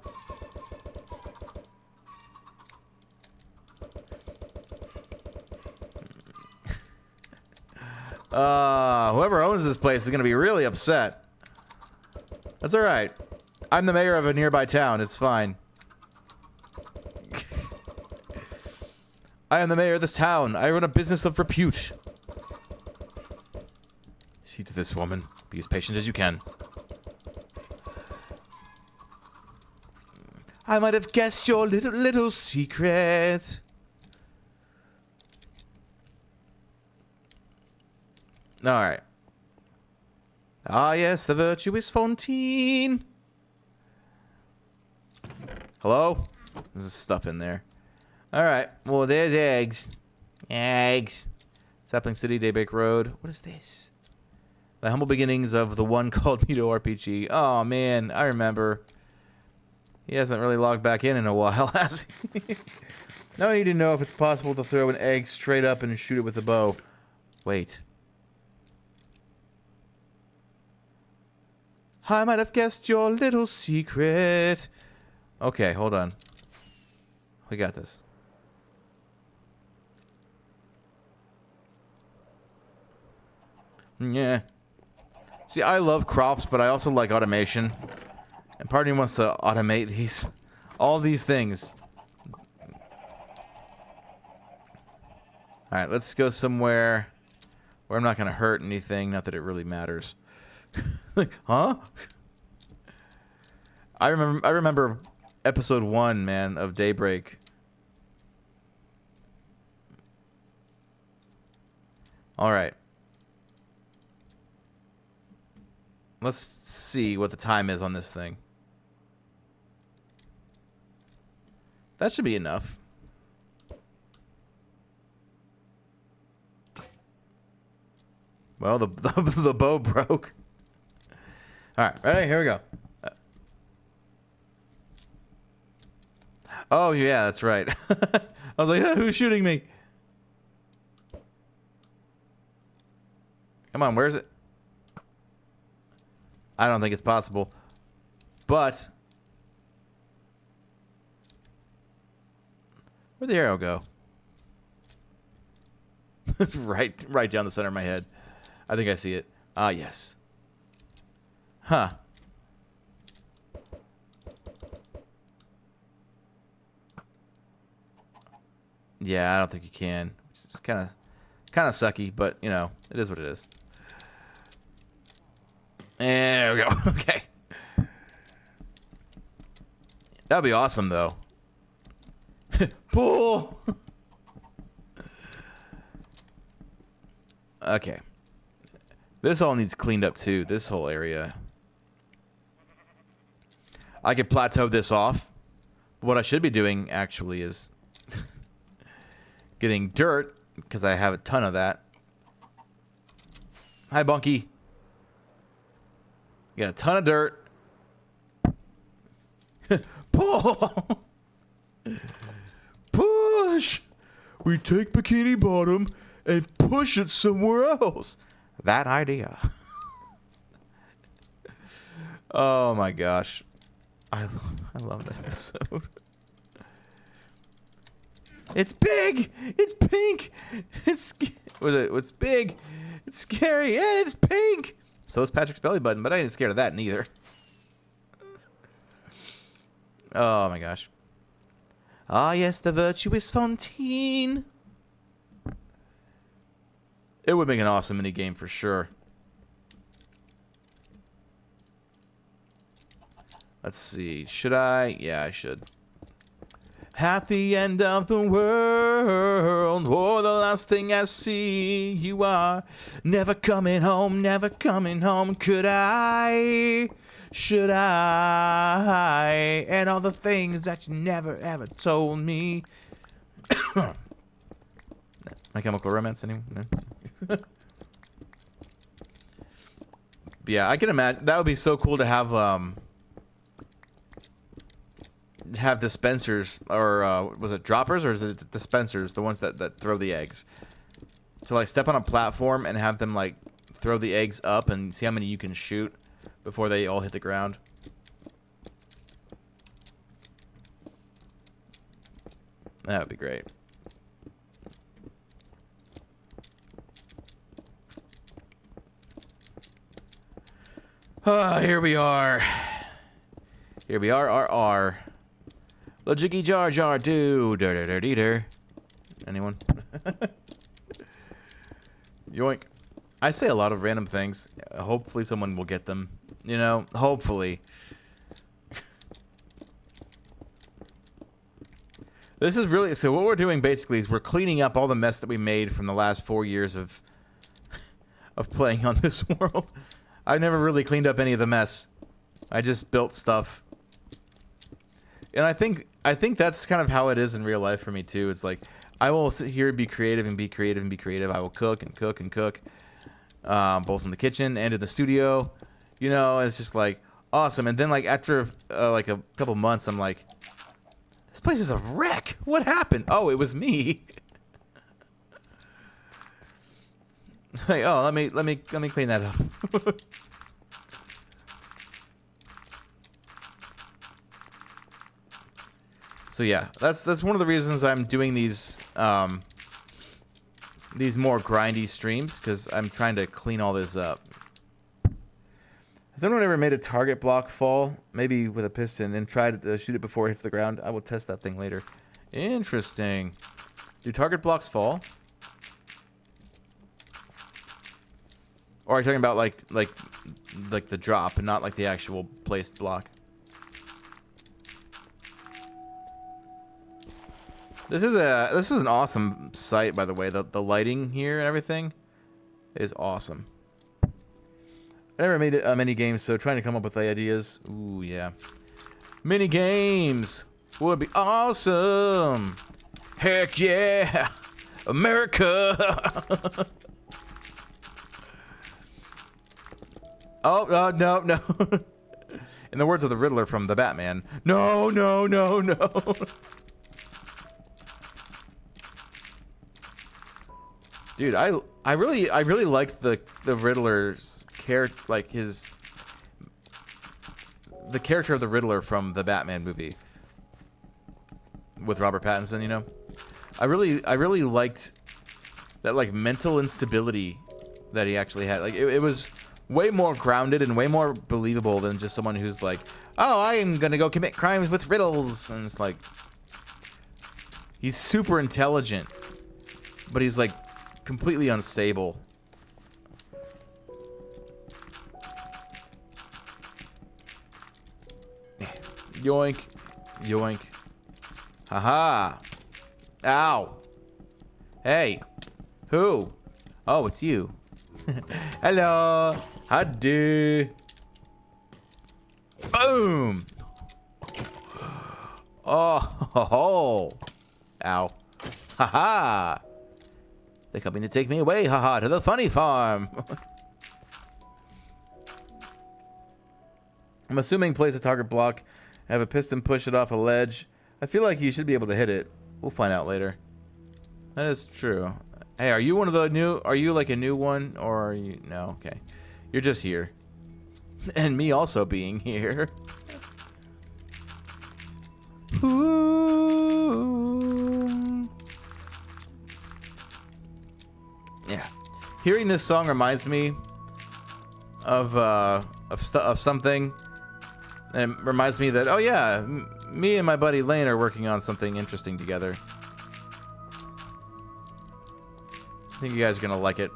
Speaker 1: Whoever owns this place is going to be really upset. That's alright. I'm the mayor of a nearby town. It's fine. I am the mayor of this town. I run a business of repute. See to this, woman. Be as patient as you can. I might have guessed your little secret. Alright. Ah, yes, the virtuous Fontaine. Hello? There's stuff in there. Alright. Well, there's eggs. Eggs. Sapling City, DayBreak Road. What is this? The humble beginnings of the one called Mito RPG. Oh, man. I remember. He hasn't really logged back in a while, has he? Now I need to know if it's possible to throw an egg straight up and shoot it with a bow. Wait. I might have guessed your little secret. Okay, hold on. We got this. Yeah. See, I love crops, but I also like automation. And part of me wants to automate all these things. Alright, let's go somewhere where I'm not going to hurt anything. Not that it really matters. Like, huh? I remember episode 1, man, of DayBreak. Alright. Let's see what the time is on this thing. That should be enough. Well, the bow broke. Alright, ready? Here we go. Oh, yeah, that's right. I was like, who's shooting me? Come on, where is it? I don't think it's possible. But where'd the arrow go? right down the center of my head. I think I see it. Ah, yes. Huh. Yeah, I don't think you can. It's kind of sucky, but you know, it is what it is. And there we go. Okay. That'd be awesome, though. Pull. Okay. This all needs cleaned up too. This whole area. I could plateau this off. What I should be doing actually is getting dirt, because I have a ton of that. Hi, Bunky. Got a ton of dirt. Pull. Push. We take Bikini Bottom and push it somewhere else. That idea. Oh my gosh. I love that episode. It's big. It's pink. It's big. It's scary and it's pink. So is Patrick's belly button, but I ain't scared of that neither. Oh my gosh. Ah yes, the virtuous Fontaine. It would make an awesome mini game for sure. Let's see. Should I? Yeah, I should. At the end of the world, or the last thing I see, you are never coming home, never coming home. Could I? Should I? And all the things that you never ever told me. My Chemical Romance, anyone? No? Yeah, I can imagine that would be so cool to have dispensers, or was it droppers, or is it dispensers, the ones that throw the eggs, to like step on a platform and have them like throw the eggs up and see how many you can shoot before they all hit the ground. That would be great. Here we are. Here we are. The Jiggy Jar Jar do. Anyone? Yoink. I say a lot of random things. Hopefully someone will get them. You know, hopefully. This is really... So what we're doing basically is we're cleaning up all the mess that we made from the last 4 years of playing on this world. I've never really cleaned up any of the mess. I just built stuff. And I think that's kind of how it is in real life for me too. It's like I will sit here and be creative and be creative and be creative. I will cook and cook and cook, both in the kitchen and in the studio. You know, it's just like awesome. And then like after like a couple months, I'm like, this place is a wreck. What happened? Oh, it was me. Like, oh, let me clean that up. So yeah, that's one of the reasons I'm doing these more grindy streams, because I'm trying to clean all this up. Has anyone ever made a target block fall, maybe with a piston, and tried to shoot it before it hits the ground? I will test that thing later. Interesting. Do target blocks fall? Or are you talking about like the drop and not like the actual placed block? This is an awesome site, by the way. The lighting here and everything is awesome. I never made mini games, so trying to come up with ideas. Ooh, yeah. Mini games would be awesome. Heck yeah, America. Oh, no. In the words of the Riddler from the Batman, no. Dude, I really liked the Riddler's character, like the character of the Riddler from the Batman movie with Robert Pattinson, you know. I really liked that like mental instability that he actually had. Like it was way more grounded and way more believable than just someone who's like, oh, I am gonna go commit crimes with riddles. And it's like, he's super intelligent, but he's like completely unstable. Yoink. Yoink. Haha. Ow. Hey. Who? Oh, it's you. Hello. Howdy. Boom. Oh. Ho, ho. Ow. Haha. They're coming to take me away, haha, to the funny farm. I'm assuming place a target block. Have a piston push it off a ledge. I feel like you should be able to hit it. We'll find out later. That is true. Hey, are you one of the new... Are you like a new one? Or are you... No, okay. You're just here. And me also being here. Ooh. Yeah. Hearing this song reminds me of something. And it reminds me that, oh yeah, me and my buddy Lane are working on something interesting together. I think you guys are going to like it.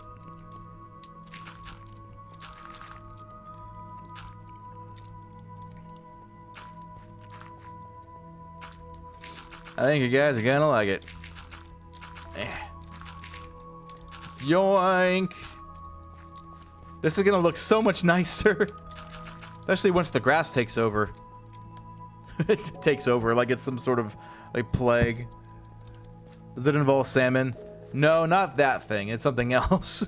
Speaker 1: I think you guys are going to like it. Yoink. This is going to look so much nicer. Especially once the grass takes over. It takes over like it's some sort of like plague. Does it involve salmon? No, not that thing. It's something else.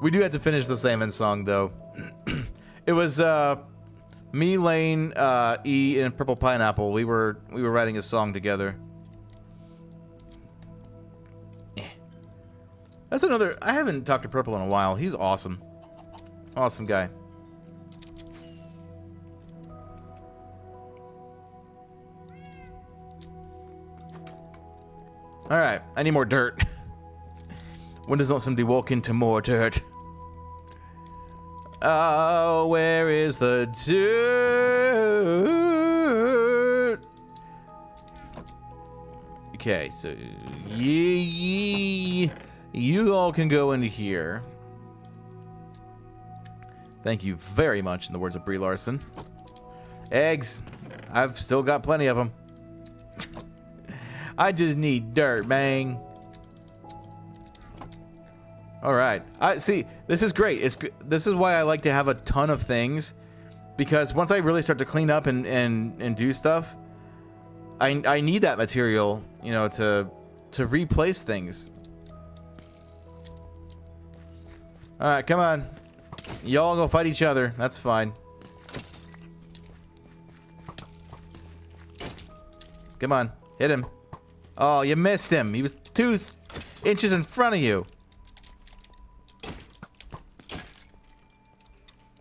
Speaker 1: We do have to finish the salmon song though. It was me, Lane, E, and Purple Pineapple. We were writing a song together. That's another... I haven't talked to Purple in a while. He's awesome. Awesome guy. Alright, I need more dirt. When does somebody walk into more dirt? Oh, where is the dirt? Okay, so you all can go into here. Thank you very much, in the words of Brie Larson. Eggs. I've still got plenty of them. I just need dirt, bang. All right. I see. This is great. This is why I like to have a ton of things, because once I really start to clean up and do stuff, I need that material, you know, to replace things. All right, come on. Y'all go fight each other. That's fine. Come on, hit him. Oh, you missed him. He was 2 inches in front of you.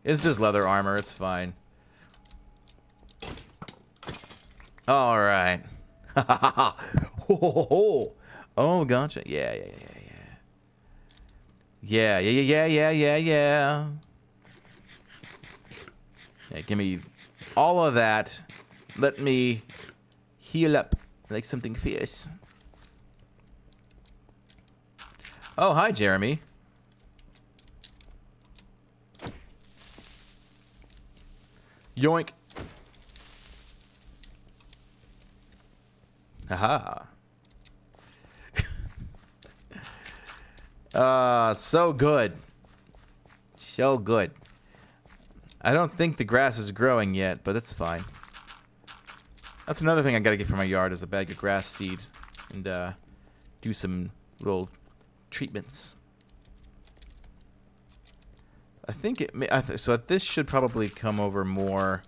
Speaker 1: It's just leather armor. It's fine. All right. Oh, gotcha. Yeah. Yeah. Yeah, give me all of that. Let me heal up like something fierce. Oh, hi, Jeremy. Yoink. Haha. So good. So good. I don't think the grass is growing yet, but it's fine. That's another thing I gotta get for my yard is a bag of grass seed. And, do some little treatments. I think it may... so this should probably come over more...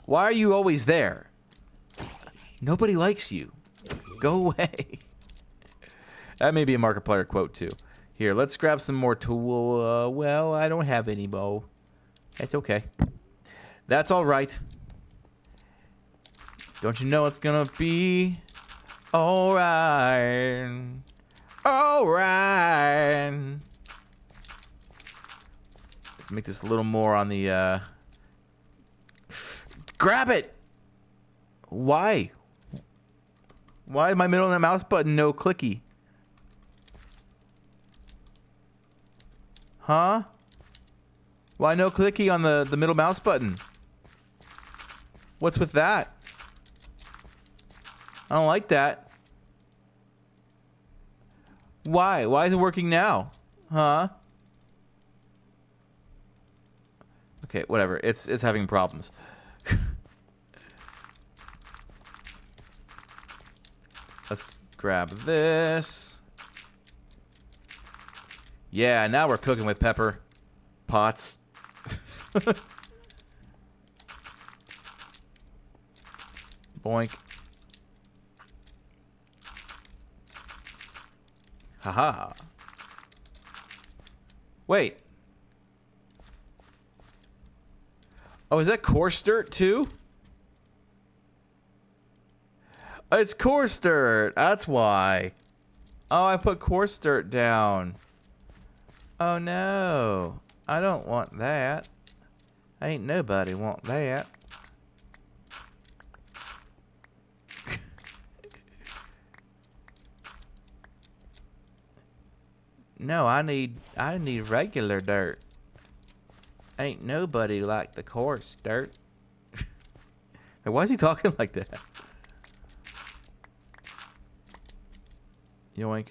Speaker 1: Why are you always there? Nobody likes you. Go away. That may be a Markiplier quote, too. Here, let's grab some more tool. Well, I don't have any bow. That's okay. That's all right. Don't you know it's gonna be Alright. Alright. Let's make this a little more on the, Grab it! Why? Why is my middle and the mouse button no clicky? Huh? Why no clicky on the middle mouse button? What's with that? I don't like that. Why? Why is it working now? Huh? Okay, whatever. It's having problems. Let's grab this. Yeah, now we're cooking with pepper pots. Boink. Haha. Wait. Oh, is that coarse dirt too? It's coarse dirt. That's why. Oh, I put coarse dirt down. Oh no. I don't want that. Ain't nobody want that. No, I need regular dirt. Ain't nobody like the coarse dirt. Why is he talking like that? Yoink.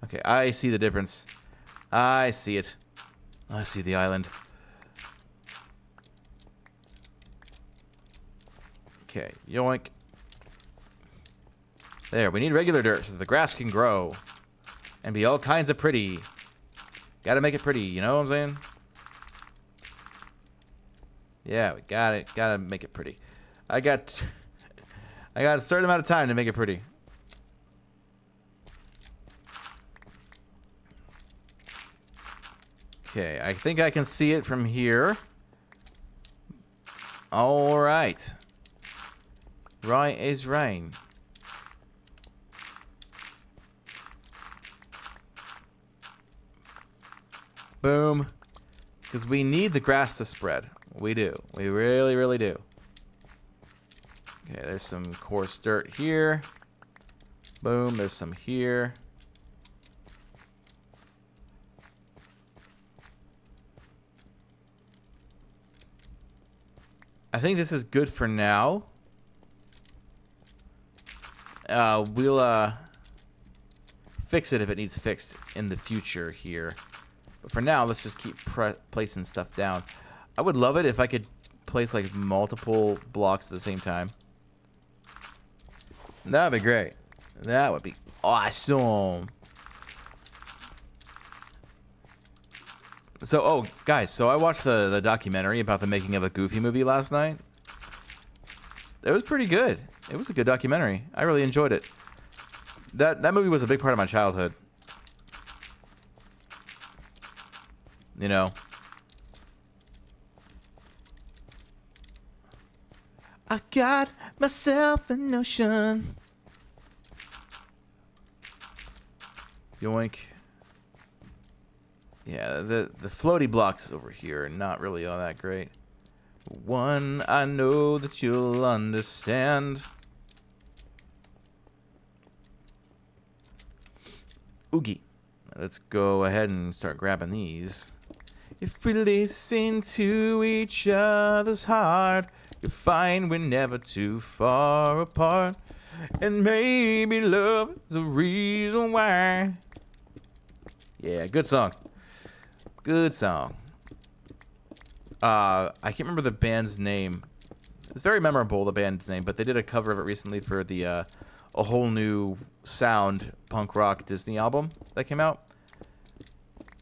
Speaker 1: Okay, I see the difference. I see it. I see the island. Okay, yoink. There, we need regular dirt so that the grass can grow. And be all kinds of pretty. Gotta make it pretty, you know what I'm saying? Yeah, we got it. Gotta make it pretty. I got a certain amount of time to make it pretty. Okay, I think I can see it from here. All right. Right is rain. Boom. Because we need the grass to spread. We do. We really, really do. Okay, there's some coarse dirt here. Boom, there's some here. I think this is good for now. We'll fix it if it needs fixed in the future here. But for now, let's just keep placing stuff down. I would love it if I could place like multiple blocks at the same time. That would be great. That would be awesome. So, oh, guys, so I watched the documentary about the making of a Goofy movie last night. It was pretty good. It was a good documentary. I really enjoyed it. That movie was a big part of my childhood. You know. I got myself a notion. Yoink. Yeah, the floaty blocks over here are not really all that great. One, I know that you'll understand. Oogie. Let's go ahead and start grabbing these. If we listen to each other's heart, you'll find we're never too far apart. And maybe love is the reason why. Yeah, good song. Good song. I can't remember the band's name. It's very memorable, the band's name, but they did a cover of it recently for the A Whole New Sound punk rock Disney album that came out.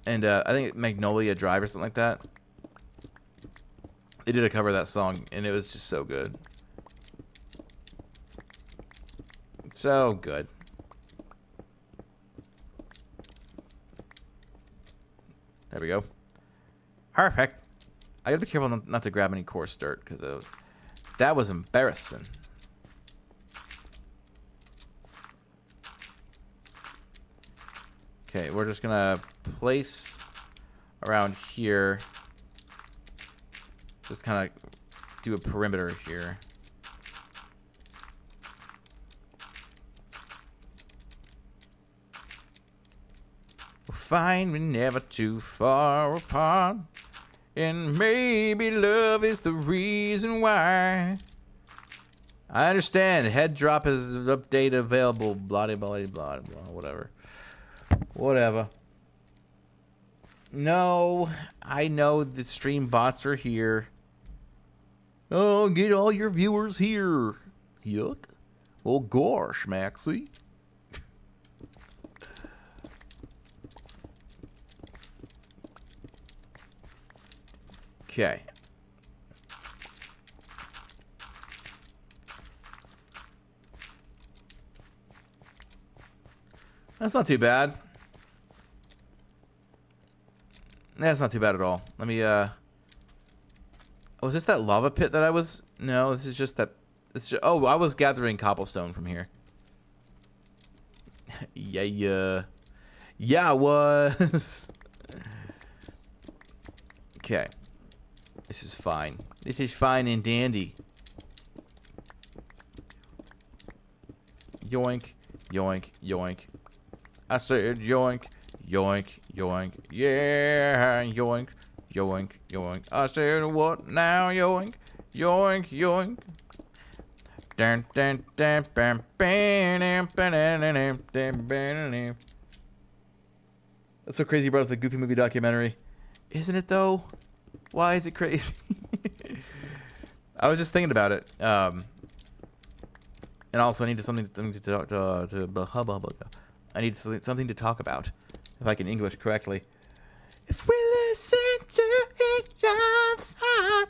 Speaker 1: And I think Magnolia Drive or something like that. They did a cover of that song, and it was just so good. So good. There we go. Perfect. I gotta be careful not to grab any coarse dirt, because That was embarrassing. Okay, we're just gonna place around here. Just kind of do a perimeter here. We'll find we're never too far apart. And maybe love is the reason why. I understand. Head drop is update available. Blah, blah, blah, blah, blah, whatever. Whatever. No, I know the stream bots are here. Oh, get all your viewers here. Yuck. Oh, gosh, Maxie. Okay. That's not too bad. That's not too bad at all. Let me, oh, is this that lava pit that I was... No, this is just that... It's just, oh, I was gathering cobblestone from here. Yeah, I was. Okay. This is fine. This is fine and dandy. Yoink, yoink, yoink. I said yoink, yoink, yoink. Yeah, yoink, yoink, yoink. I said what now? Yoink, yoink, yoink. Dun, dun, dun, bam, bam, bam, bam, bam. That's so crazy you brought up the Goofy Movie documentary. Isn't it though? Why is it crazy? I was just thinking about it. And also I need something to talk to I need something to talk about, if I can English correctly. If we listen to each other's heart.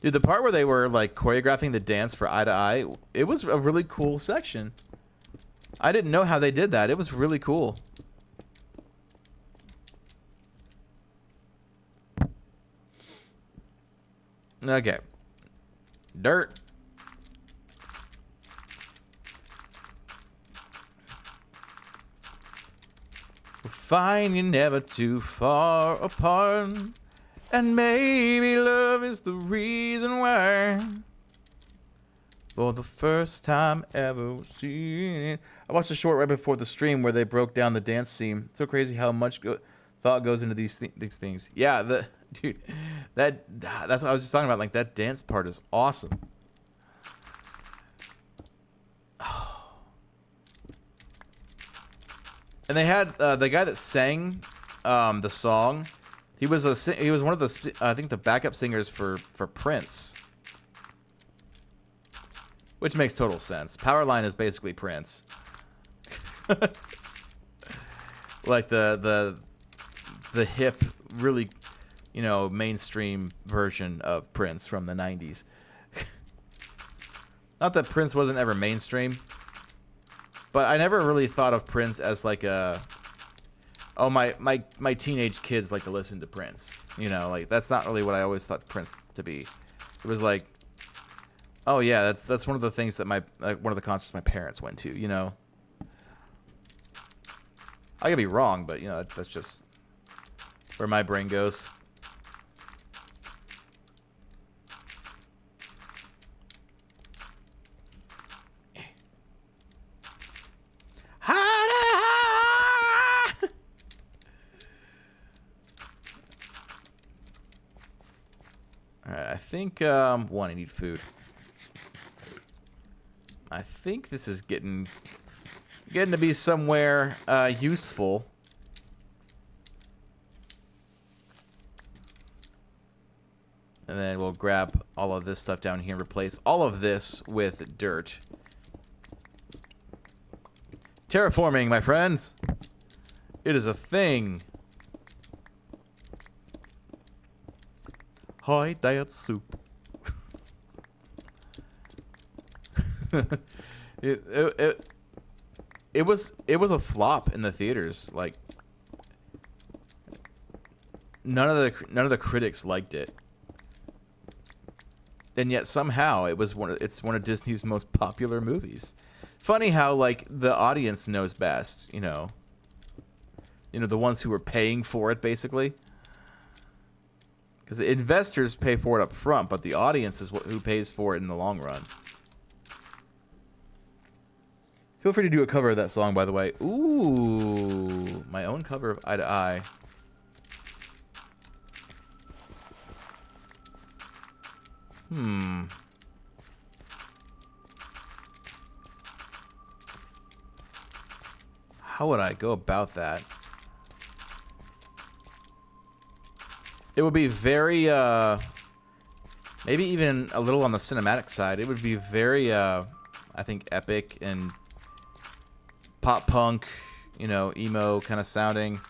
Speaker 1: Dude, the part where they were like choreographing the dance for Eye to Eye, it was a really cool section. I didn't know how they did that. It was really cool. Okay. Dirt. Fine, you're never too far apart. And maybe love is the reason why. For the first time ever seen. I watched a short right before the stream where they broke down the dance scene. So crazy how much thought goes into these things. Yeah, dude, that's what I was just talking about. Like, that dance part is awesome. And they had the guy that sang the song. He was one of the I think the backup singers for Prince, which makes total sense. Powerline is basically Prince, like the hip, really, you know, mainstream version of Prince from the 90s. Not that Prince wasn't ever mainstream, but I never really thought of Prince as like a, oh, my teenage kids like to listen to Prince. You know, like, that's not really what I always thought Prince to be. It was like, oh yeah, that's one of the things that one of the concerts my parents went to, you know. I could be wrong, but you know, that's just where my brain goes. Alright, I think, one, I need food. I think this is getting to be somewhere, useful. And then we'll grab all of this stuff down here and replace all of this with dirt. Terraforming, my friends. It is a thing. Hi, that's soup. It was a flop in the theaters. Like, none of the critics liked it. and yet somehow it's one of Disney's most popular movies. Funny how like the audience knows best, you know, the ones who are paying for it basically. Because the investors pay for it up front, but the audience is who pays for it in the long run. Feel free to do a cover of that song, by the way. Ooh, my own cover of Eye to Eye. How would I go about that? It would be very, maybe even a little on the cinematic side. It would be very, I think, epic and pop punk, you know, emo kind of sounding.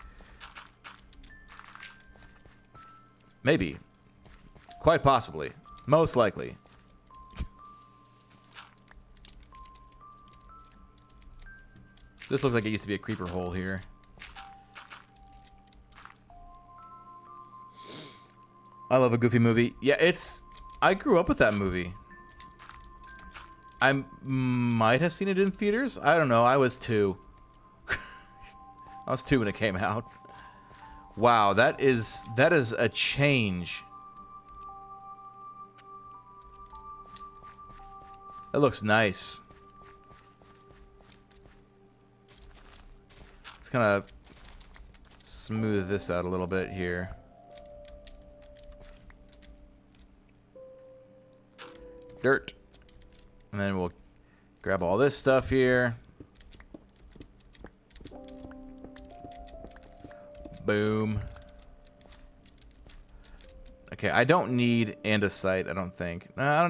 Speaker 1: Maybe. Quite possibly. Most likely. This looks like it used to be a creeper hole here. I love a Goofy movie. Yeah, I grew up with that movie. I might have seen it in theaters. I don't know. I was 2. I was 2 when it came out. Wow, that is a change. That looks nice. Let's kind of smooth this out a little bit here. Dirt. And then we'll grab all this stuff here. Boom. Okay, I don't need andesite, I don't think. No, I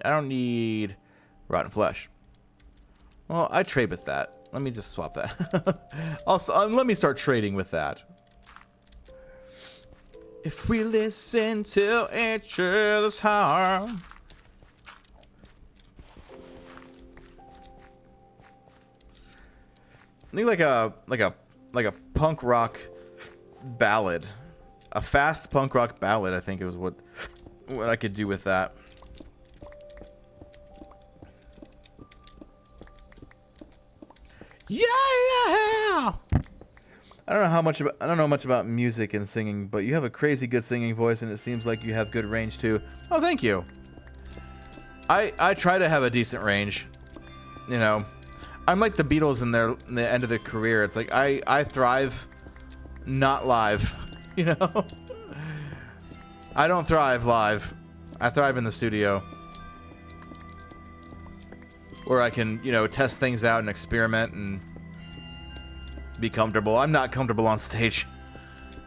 Speaker 1: don't need rotten flesh. Well, I trade with that. Let me just swap that. Let me start trading with that. If we listen to each other's heart. I think like a punk rock ballad, a fast punk rock ballad. I think it was what I could do with that. Yeah. I don't know much about music and singing, but you have a crazy good singing voice, and it seems like you have good range too. Oh, thank you. I try to have a decent range, you know. I'm like the Beatles in the end of their career. It's like I thrive not live, you know? I don't thrive live. I thrive in the studio. Where I can, you know, test things out and experiment and be comfortable. I'm not comfortable on stage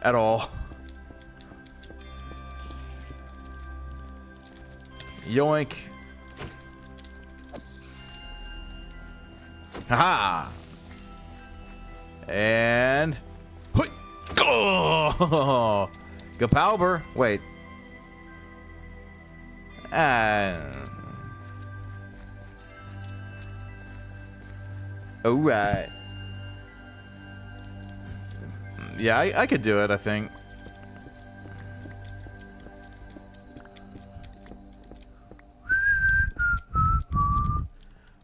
Speaker 1: at all. Yoink. Haha! And... Oh! Gapalber! Wait. Alright. Yeah, I could do it, I think.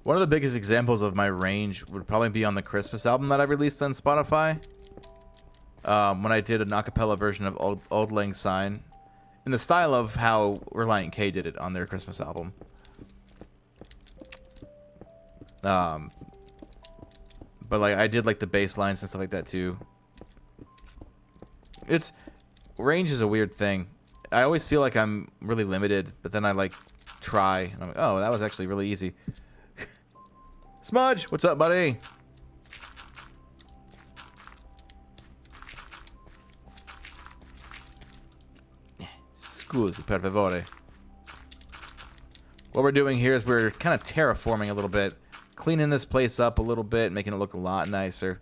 Speaker 1: One of the biggest examples of my range would probably be on the Christmas album that I released on Spotify. When I did an acapella version of Auld Lang Syne. In the style of how Relient K did it on their Christmas album. But like I did like the bass lines and stuff like that too. Range is a weird thing. I always feel like I'm really limited, but then I like try and I'm like, oh, that was actually really easy. Smudge, what's up, buddy? Scusi, per favore. What we're doing here is we're kind of terraforming a little bit, cleaning this place up a little bit, making it look a lot nicer.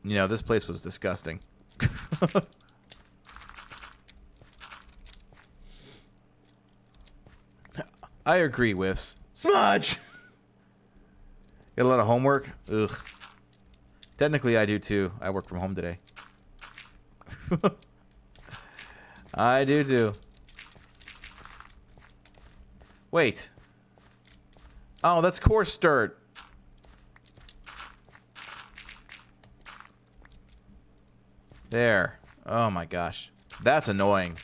Speaker 1: You know, this place was disgusting. I agree, Whiffs. Smudge! Got a lot of homework? Ugh. Technically, I do too. I work from home today. I do too. Wait. Oh, that's coarse dirt. There. Oh my gosh. That's annoying.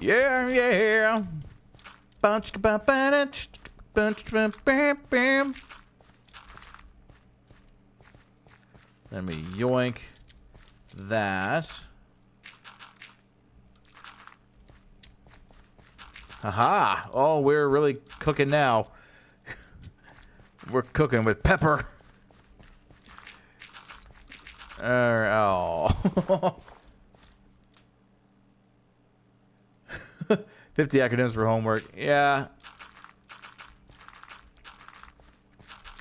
Speaker 1: Yeah, yeah. Bunch bunch. Then we yoink that. Haha. Oh, we're really cooking now. We're cooking with pepper. Oh. 50 acronyms for homework. Yeah.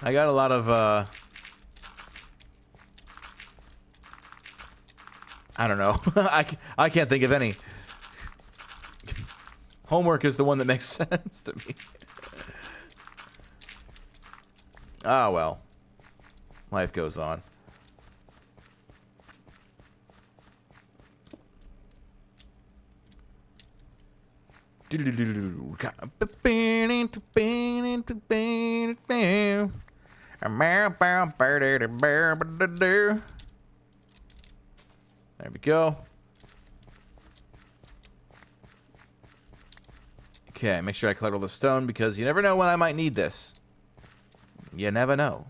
Speaker 1: I got a lot of, I don't know. I can't think of any. Homework is the one that makes sense to me. Ah, well. Life goes on. There we go. Okay, make sure I collect all the stone because you never know when I might need this. You never know.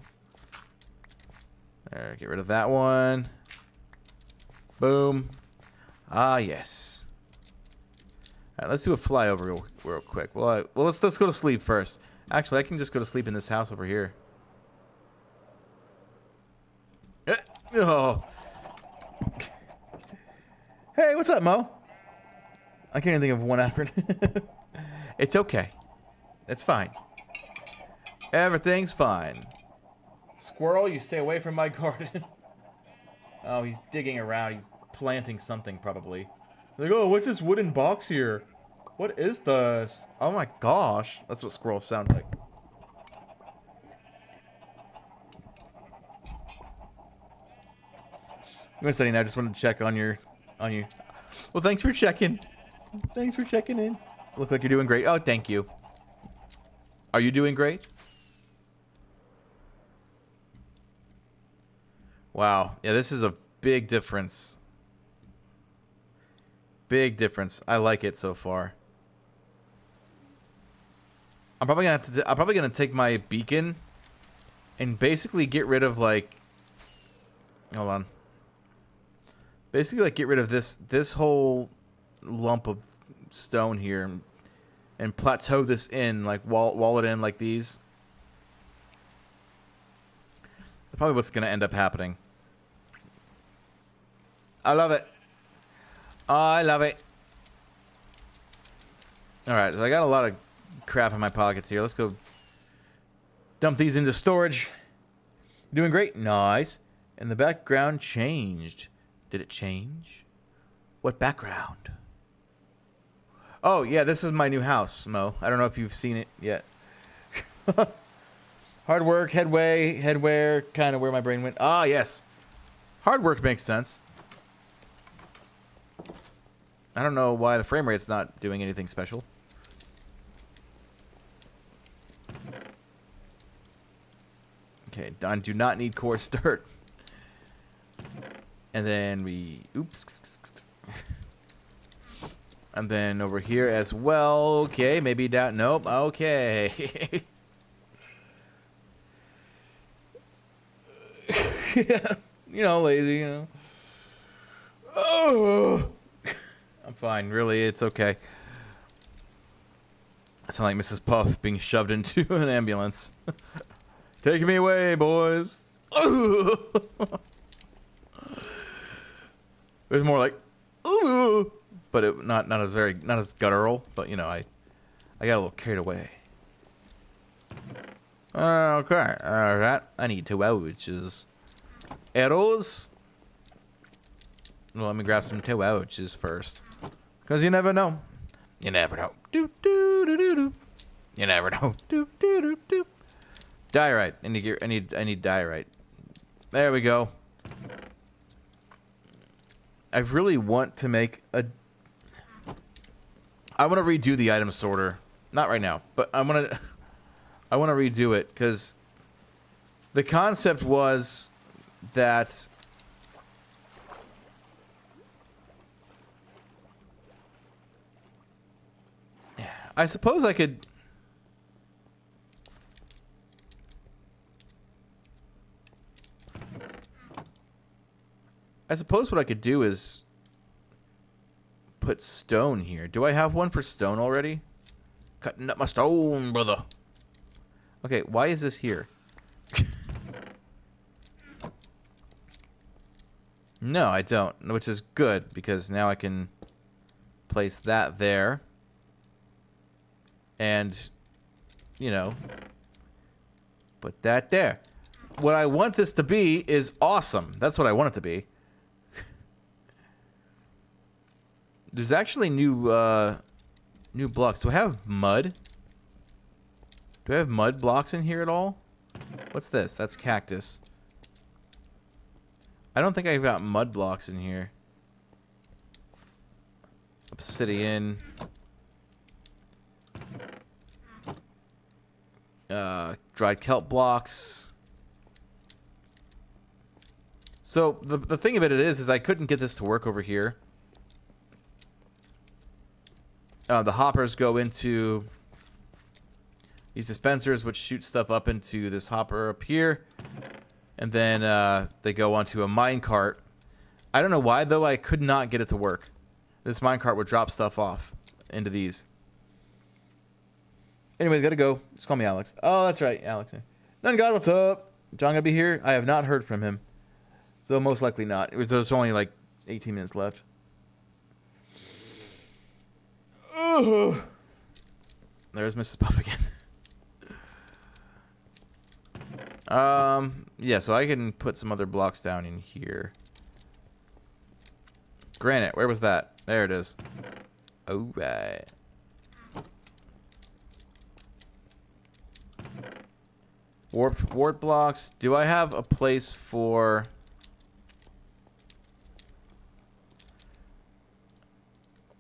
Speaker 1: There, get rid of that one. Boom. Ah, yes. All right, let's do a flyover real quick. Well, let's go to sleep first. Actually, I can just go to sleep in this house over here. Oh. Hey, what's up, Mo? I can't even think of one acronym. It's okay. It's fine. Everything's fine. Squirrel, you stay away from my garden. Oh, he's digging around. He's planting something, probably. Like, oh, what's this wooden box here? What is this? Oh my gosh. That's what squirrels sound like. I'm going to study now. I just wanted to check on you. Well, thanks for checking. Thanks for checking in. Look like you're doing great. Oh, thank you. Are you doing great? Wow. Yeah, this is a big difference. Big difference. I like it so far. I'm probably gonna take my beacon and basically get rid of like. Hold on. Basically, like get rid of this whole lump of stone here and plateau this in, like wall it in like these. That's probably what's gonna end up happening. I love it. I love it. Alright, so I got a lot of crap in my pockets here. Let's go dump these into storage. Doing great. Nice. And the background changed. Did it change? What background? Oh, yeah, this is my new house, Mo. I don't know if you've seen it yet. Hard work, headwear, kind of where my brain went. Ah, yes. Hard work makes sense. I don't know why the frame rate's not doing anything special. Okay, I do not need coarse dirt. And then we... Oops. And then over here as well. Okay, maybe down... Nope. Okay. Yeah. You know, lazy, you know. Oh! I'm fine. Really, it's okay. I sound like Mrs. Puff being shoved into an ambulance. Take me away, boys. It was more like, ooh, but it not as guttural. But you know, I got a little carried away. Okay, that I need 2 ouches. Arrows. Well, let me grab some 2 ouches first, cause you never know. You never know. Do do do do do. You never know. Do do do do. Diorite. I need diorite. There we go. I really want to make a... I want to redo the item sorter Not right now, but I want to redo it because the concept was that I suppose I could. I suppose what I could do is put stone here. Do I have one for stone already? Cutting up my stone, brother. Okay, why is this here? No, I don't, which is good because now I can place that there. And, you know, put that there. What I want this to be is awesome. That's what I want it to be. There's actually new blocks. Do I have mud? Do I have mud blocks in here at all? What's this? That's cactus. I don't think I've got mud blocks in here. Obsidian. Dried kelp blocks. So the thing of it is I couldn't get this to work over here. The hoppers go into these dispensers, which shoot stuff up into this hopper up here. And then they go onto a minecart. I don't know why, though, I could not get it to work. This minecart would drop stuff off into these. Anyways, gotta go. Just call me Alex. Oh, that's right, Alex. None God, what's up? John gonna be here? I have not heard from him. So most likely not. There's only like 18 minutes left. Ugh. There's Mrs. Puff again. Yeah, so I can put some other blocks down in here. Granite, where was that? There it is. Alright. Warp blocks. Do I have a place for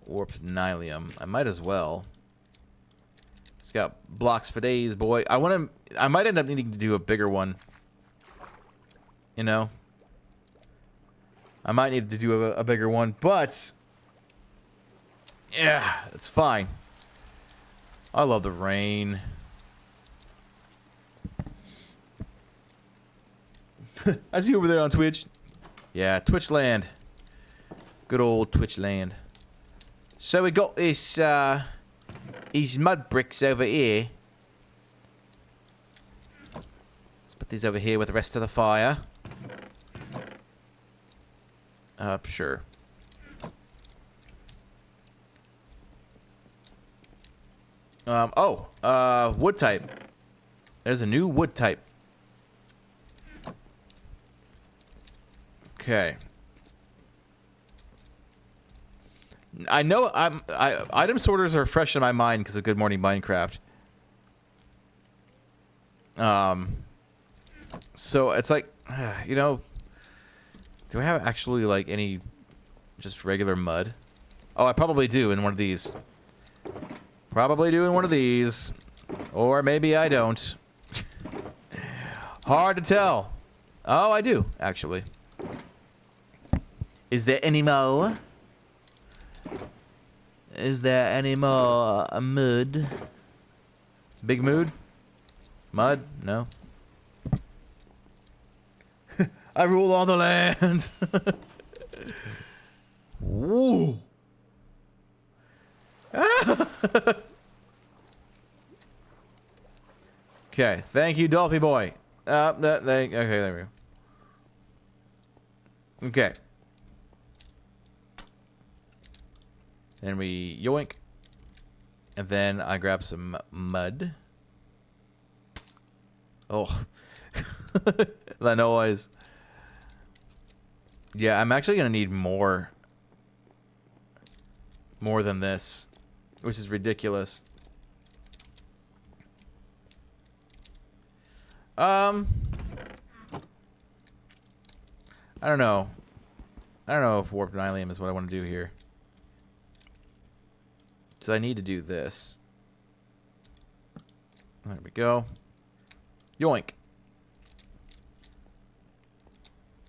Speaker 1: warped nylium? I might as well. It's got blocks for days, boy. I might end up needing to do a bigger one. You know? I might need to do a bigger one, but yeah, it's fine. I love the rain. I see you over there on Twitch. Yeah, Twitch land. Good old Twitch land. So we got this these mud bricks over here. Let's put these over here with the rest of the fire. Sure. Wood type. There's a new wood type. Okay. I know item sorters are fresh in my mind because of Good Morning Minecraft. So it's like, you know, do I have actually like any just regular mud? Oh, I probably do in one of these. Probably do in one of these. Or maybe I don't. Hard to tell. Oh, I do, actually. Is there any more? Is there any more mud? Big mood? Mud? No. I rule all the land. Woo. Okay, thank you, Dolphy boy. Okay, there we go. Okay. Then we yoink. And then I grab some mud. Oh. That noise. Yeah, I'm actually going to need more than this, which is ridiculous. I don't know. I don't know if warped nylium is what I want to do here. So I need to do this. There we go. Yoink.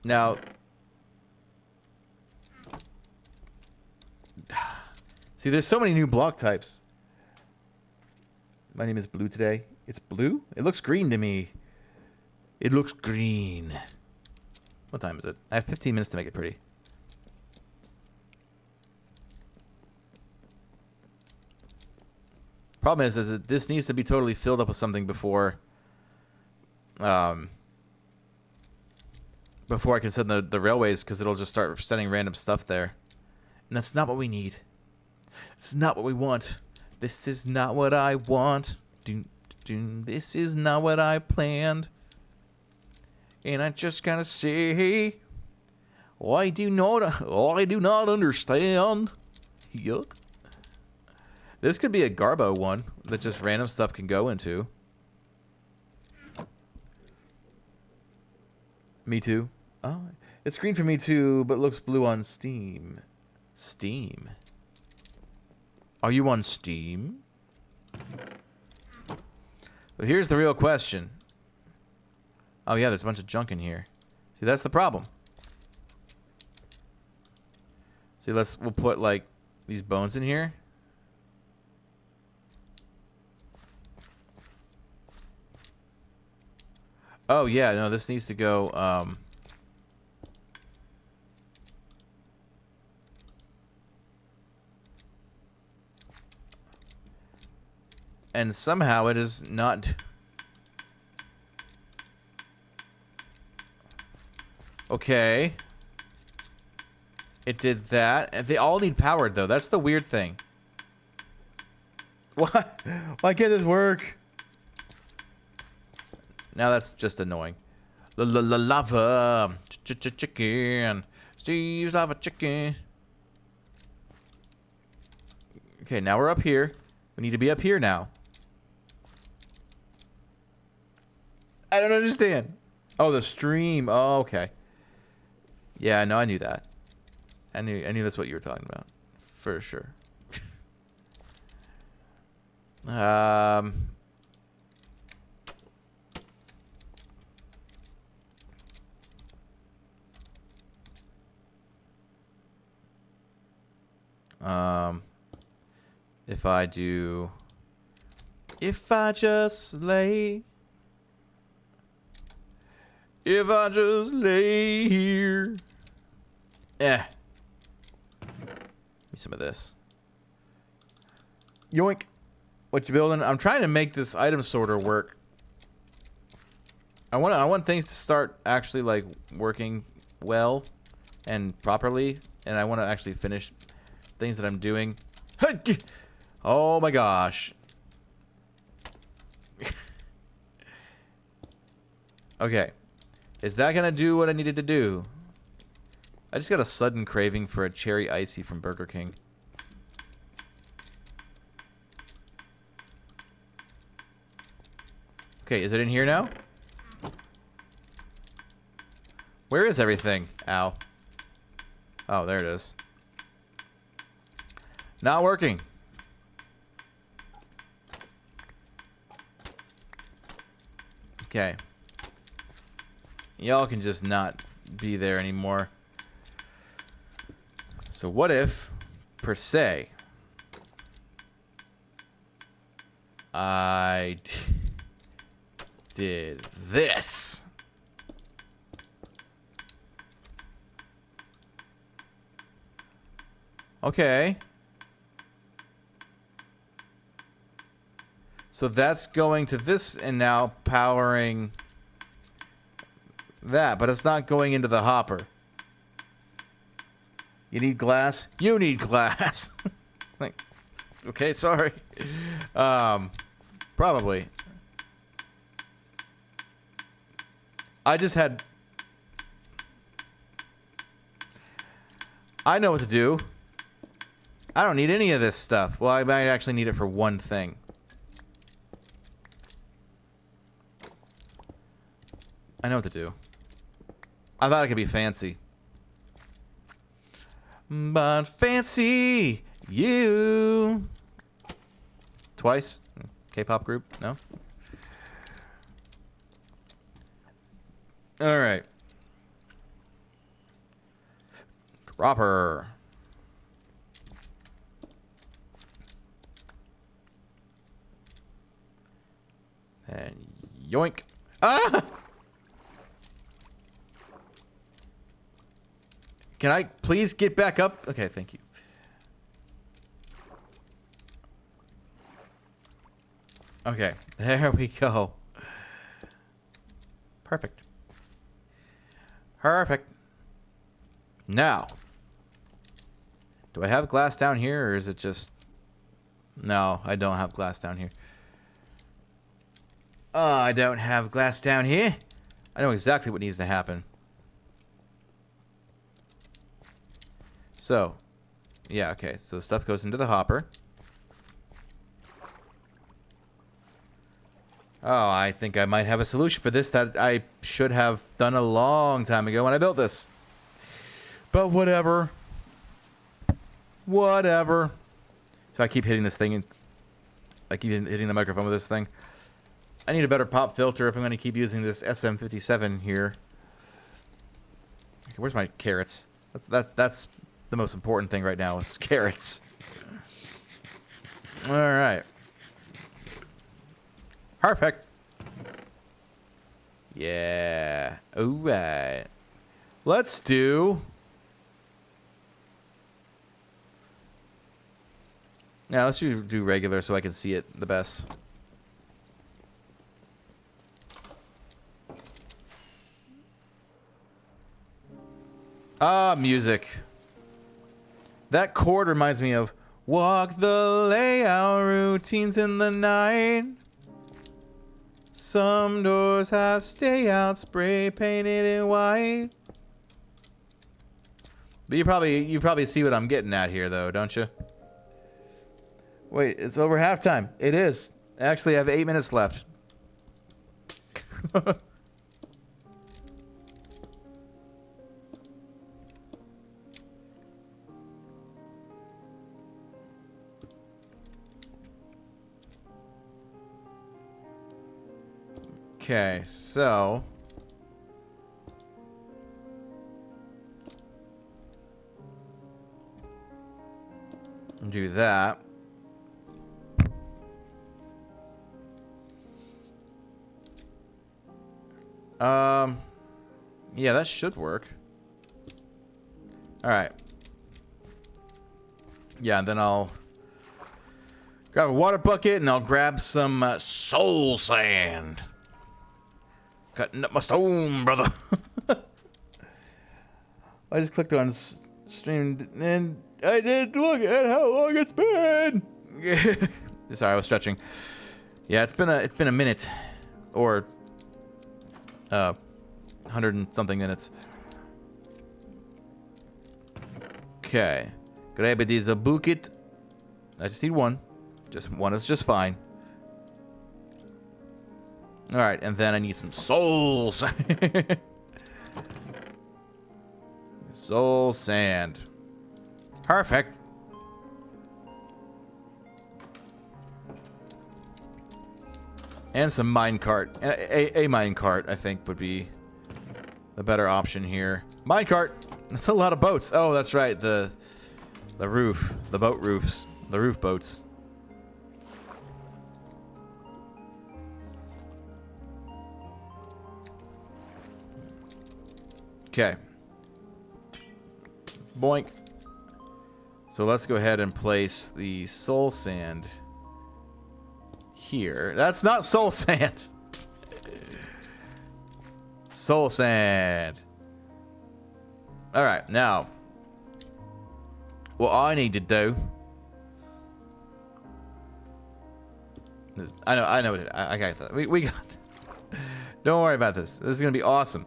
Speaker 1: Now, see, there's so many new block types. My name is Blue today. It's blue? It looks green to me. It looks green. What time is it? I have 15 minutes to make it pretty. Problem is that this needs to be totally filled up with something before I can send the railways, because it'll just start sending random stuff there. And that's not what we need. It's not what we want. This is not what I want. This is not what I planned. And I just gotta say, I do not understand. Yuck. This could be a Garbo one that just random stuff can go into. Me too. Oh, it's green for me too, but looks blue on Steam. Steam? Are you on Steam? But here's the real question. Oh yeah, there's a bunch of junk in here. See, that's the problem. See, we'll put like these bones in here. Oh yeah, no, this needs to go and somehow it is not. Okay. It did that. And they all need powered though. That's the weird thing. What? Why can't this work? Now that's just annoying. Lava chicken. Steve's lava chicken. Okay, now we're up here. We need to be up here now. I don't understand. Oh, the stream. Oh, okay. Yeah, no, I knew that. I knew that's what you were talking about. For sure. If I just lay here. Give me some of this. Yoink. What you building? I'm trying to make this item sorter work. I want things to start actually like working well and properly, and I want to actually finish things that I'm doing. Oh my gosh. Okay. Is that gonna do what I needed to do? I just got a sudden craving for a cherry icy from Burger King. Okay, is it in here now? Where is everything? Ow. Oh, there it is. Not working. Okay. Y'all can just not be there anymore. So what if, per se, I did this? Okay. So that's going to this and now powering that, but it's not going into the hopper. You need glass? You need glass. Like, okay, sorry. Probably. I know what to do. I don't need any of this stuff. Well, I might actually need it for one thing. I know what to do. I thought it could be fancy. But fancy you. Twice? K-pop group? No? All right. Dropper. And yoink. Ah! Can I please get back up? Okay, thank you. Okay, there we go. Perfect. Perfect. Now, do I have glass down here, or is it just... No, I don't have glass down here. Oh, I don't have glass down here. I know exactly what needs to happen. So, yeah, okay. So the stuff goes into the hopper. Oh, I think I might have a solution for this that I should have done a long time ago when I built this. But whatever. Whatever. So I keep hitting this thing, and I keep hitting the microphone with this thing. I need a better pop filter if I'm going to keep using this SM57 here. Okay, where's my carrots? That's the most important thing right now is carrots. All right. Perfect. Yeah. All right. Let's do... Yeah, let's do regular so I can see it the best. Ah, music. That chord reminds me of walk the layout routines in the night. Some doors have stay out spray painted in white. But you probably see what I'm getting at here though, don't you? Wait, it's over halftime. It is. Actually, I have 8 minutes left. Okay, so do that. Yeah, that should work. All right. Yeah, and then I'll grab a water bucket and I'll grab some soul sand. Cutting up my stone, brother. I just clicked on stream and I didn't look at how long it's been. Sorry, I was stretching. Yeah, it's been a minute, or 100 and something minutes. Okay, grab it is a bucket. I just need one. Just one is just fine. All right, and then I need some soul sand. Soul sand. Perfect. And some minecart. A minecart, I think, would be the better option here. Minecart! That's a lot of boats. Oh, that's right. The roof. The boat roofs. The roof boats. Okay. Boink. So let's go ahead and place the soul sand here. That's not soul sand. Soul sand. All right, now what I need to do. I know what I got that. We got that. Don't worry about this. This is gonna be awesome.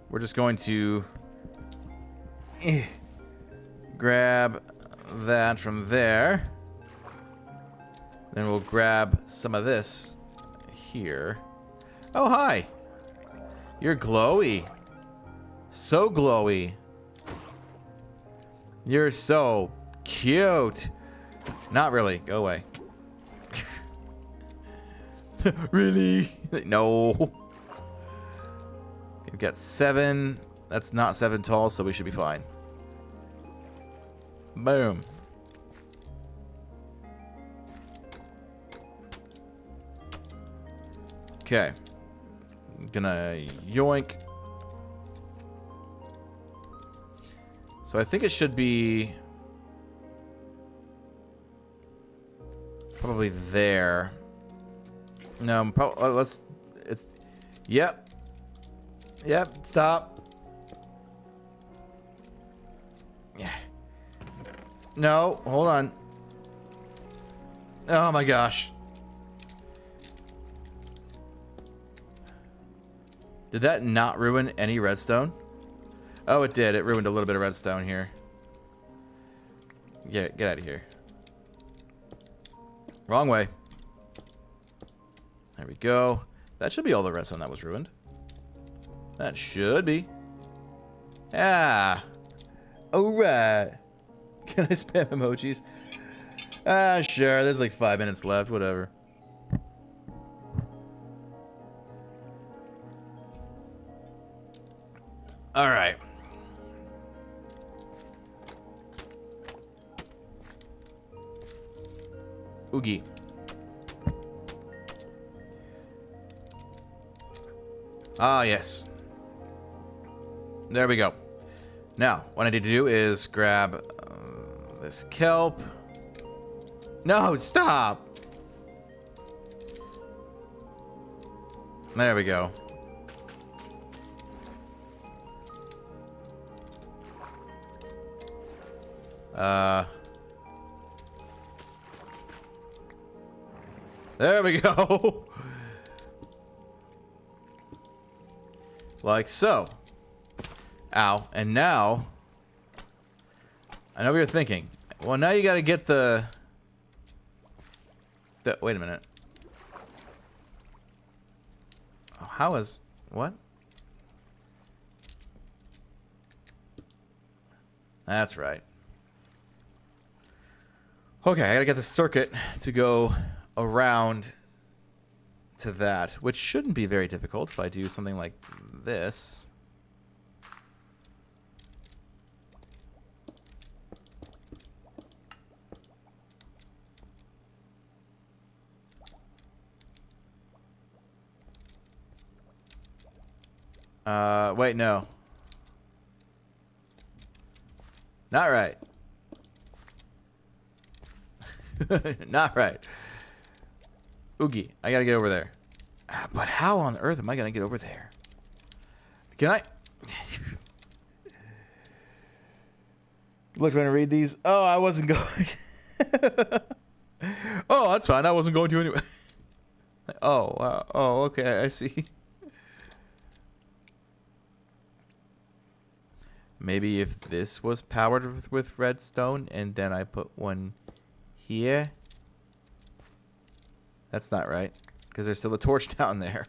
Speaker 1: We're just going to grab that from there. Then we'll grab some of this here. Oh, hi. You're glowy. So glowy. You're so cute. Not really. Go away. Really? No. We've got 7. That's not 7 tall, so we should be fine. Boom. Okay. Gonna yoink. So I think it should be probably there. No, let's. It's. Yep. Yep. Stop. Yeah. No. Hold on. Oh my gosh. Did that not ruin any redstone? Oh, it did. It ruined a little bit of redstone here. Get out of here. Wrong way. There we go. That should be all the redstone that was ruined. That should be. Ah. Alright. Can I spam emojis? Ah, sure. There's like 5 minutes left. Whatever. Alright. Oogie. Ah, yes. There we go. Now, what I need to do is grab this kelp. No, stop! There we go. There we go. Like so. Ow. And now, I know what you're thinking. Well, now you gotta get the wait a minute. How is... What? That's right. Okay, I gotta get the circuit to go around to that, which shouldn't be very difficult if I do something like this. Wait, no. Not right. Not right. Oogie, I gotta get over there. But how on earth am I gonna get over there? Can I? Look, trying to read these. Oh, I wasn't going. Oh, that's fine. I wasn't going to anyway. Oh, oh, okay. I see. Maybe if this was powered with redstone and then I put one here. That's not right, because there's still a torch down there.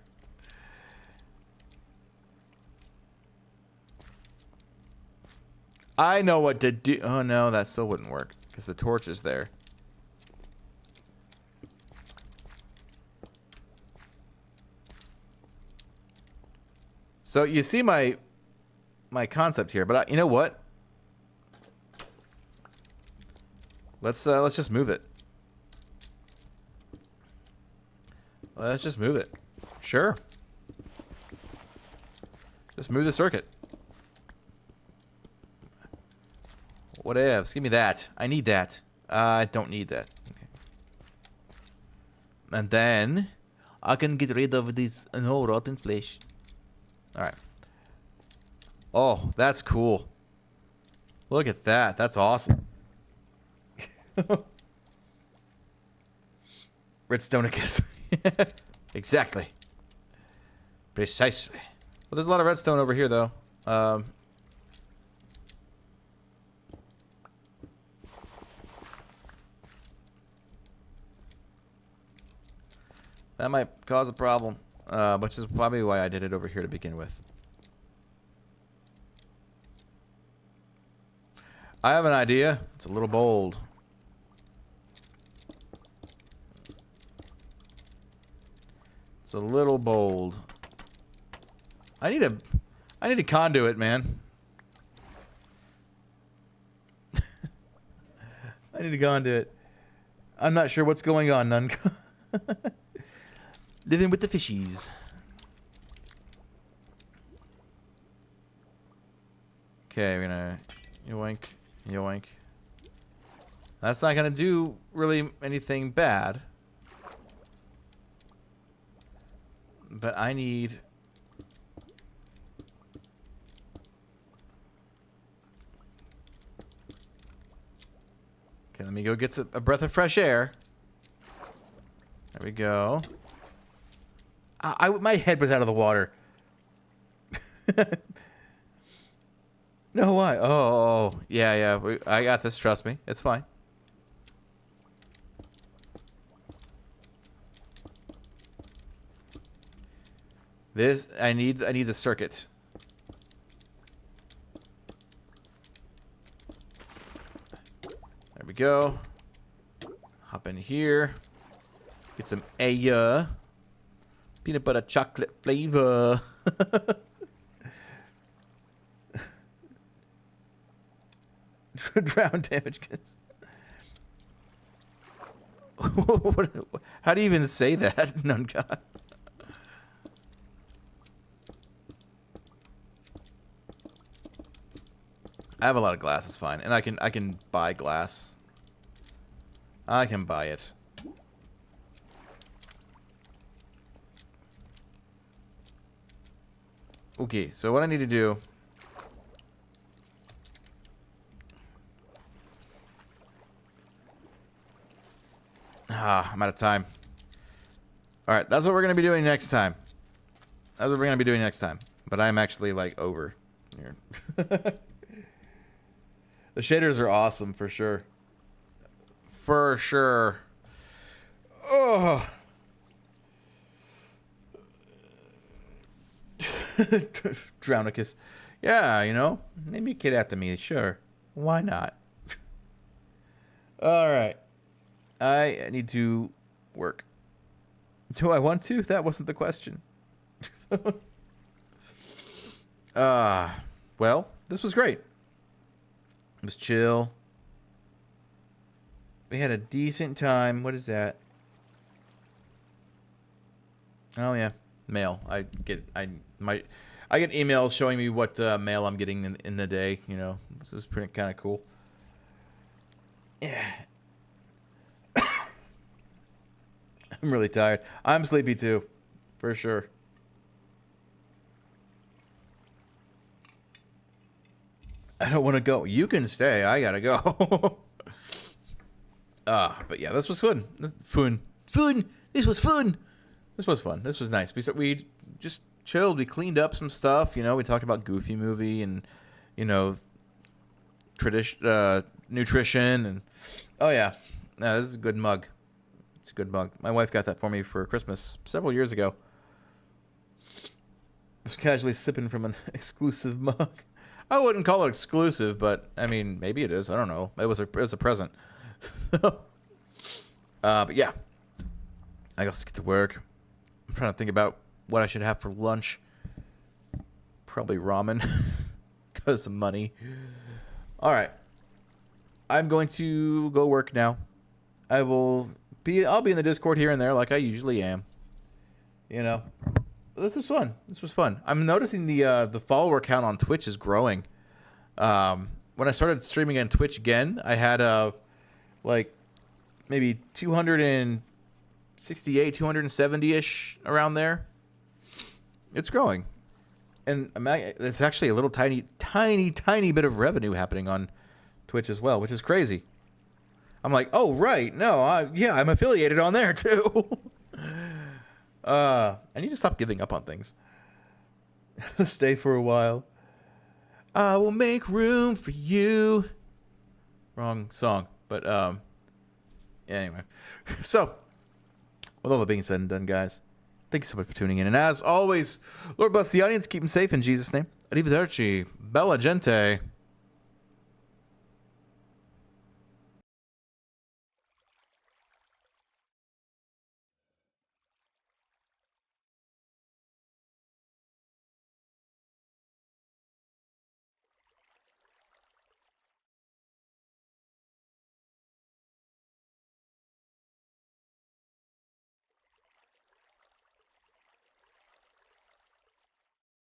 Speaker 1: I know what to do. Oh no, that still wouldn't work, because the torch is there. So you see my concept here, but you know what? Let's just move it. Let's just move it. Sure. Just move the circuit. Whatevs. Give me that. I need that. I don't need that. Okay. And then I can get rid of this rotten flesh. Alright. Oh, that's cool. Look at that. That's awesome. Redstoneicus. Exactly. Precisely. Well, there's a lot of redstone over here, though. That might cause a problem, which is probably why I did it over here to begin with. I have an idea. It's a little bold. It's a little bold. I need a conduit, man. I need a conduit. I'm not sure what's going on, none. Living with the fishies. Okay, we're gonna yoink, yoink. That's not gonna do really anything bad. But I need... Okay, let me go get a breath of fresh air. There we go. My head was out of the water. No, why? Oh, yeah. I got this. Trust me. It's fine. I need the circuit. There we go. Hop in here. Get some Aya. Peanut butter chocolate flavor. Drown damage. How do you even say that? None God. I have a lot of glass. It's fine, and I can buy glass. I can buy it. Okay, so what I need to do... I'm out of time. Alright, that's what we're going to be doing next time. That's what we're going to be doing next time. But I'm actually, like, over here. The shaders are awesome, for sure. For sure. Oh. Drownicus. Yeah, you know, name your kid after me, sure. Why not? Alright. I need to work. Do I want to? That wasn't the question. Well, this was great. It was chill. We had a decent time. What is that? Oh yeah, mail. I get emails showing me what mail I'm getting in the day. You know, this is pretty kind of cool. Yeah. I'm really tired. I'm sleepy too, for sure. I don't want to go. You can stay. I gotta go. But yeah, this was fun. Fun. This was fun. This was fun. This was nice. We just chilled. We cleaned up some stuff. You know, we talked about Goofy movie and, you know, nutrition and. Oh yeah, this is a good mug. It's a good mug. My wife got that for me for Christmas several years ago. I was casually sipping from an exclusive mug. I wouldn't call it exclusive, but I mean, maybe it is. I don't know. It was a present. But yeah, I guess get to work. I'm trying to think about what I should have for lunch. Probably ramen, because of money. All right, I'm going to go work now. I'll be in the Discord here and there, like I usually am. You know. This was fun. This was fun. I'm noticing the follower count on Twitch is growing. When I started streaming on Twitch again, I had like maybe 268, 270-ish around there. It's growing. And it's actually a little tiny bit of revenue happening on Twitch as well, which is crazy. I'm like, oh, right. No, yeah, I'm affiliated on there too. I need to stop giving up on things. Stay for a while. I will make room for you. Wrong song, but yeah, anyway. So, with all that being said and done, guys, thank you so much for tuning in. And as always, Lord bless the audience. Keep them safe in Jesus' name. Arrivederci. Bella gente.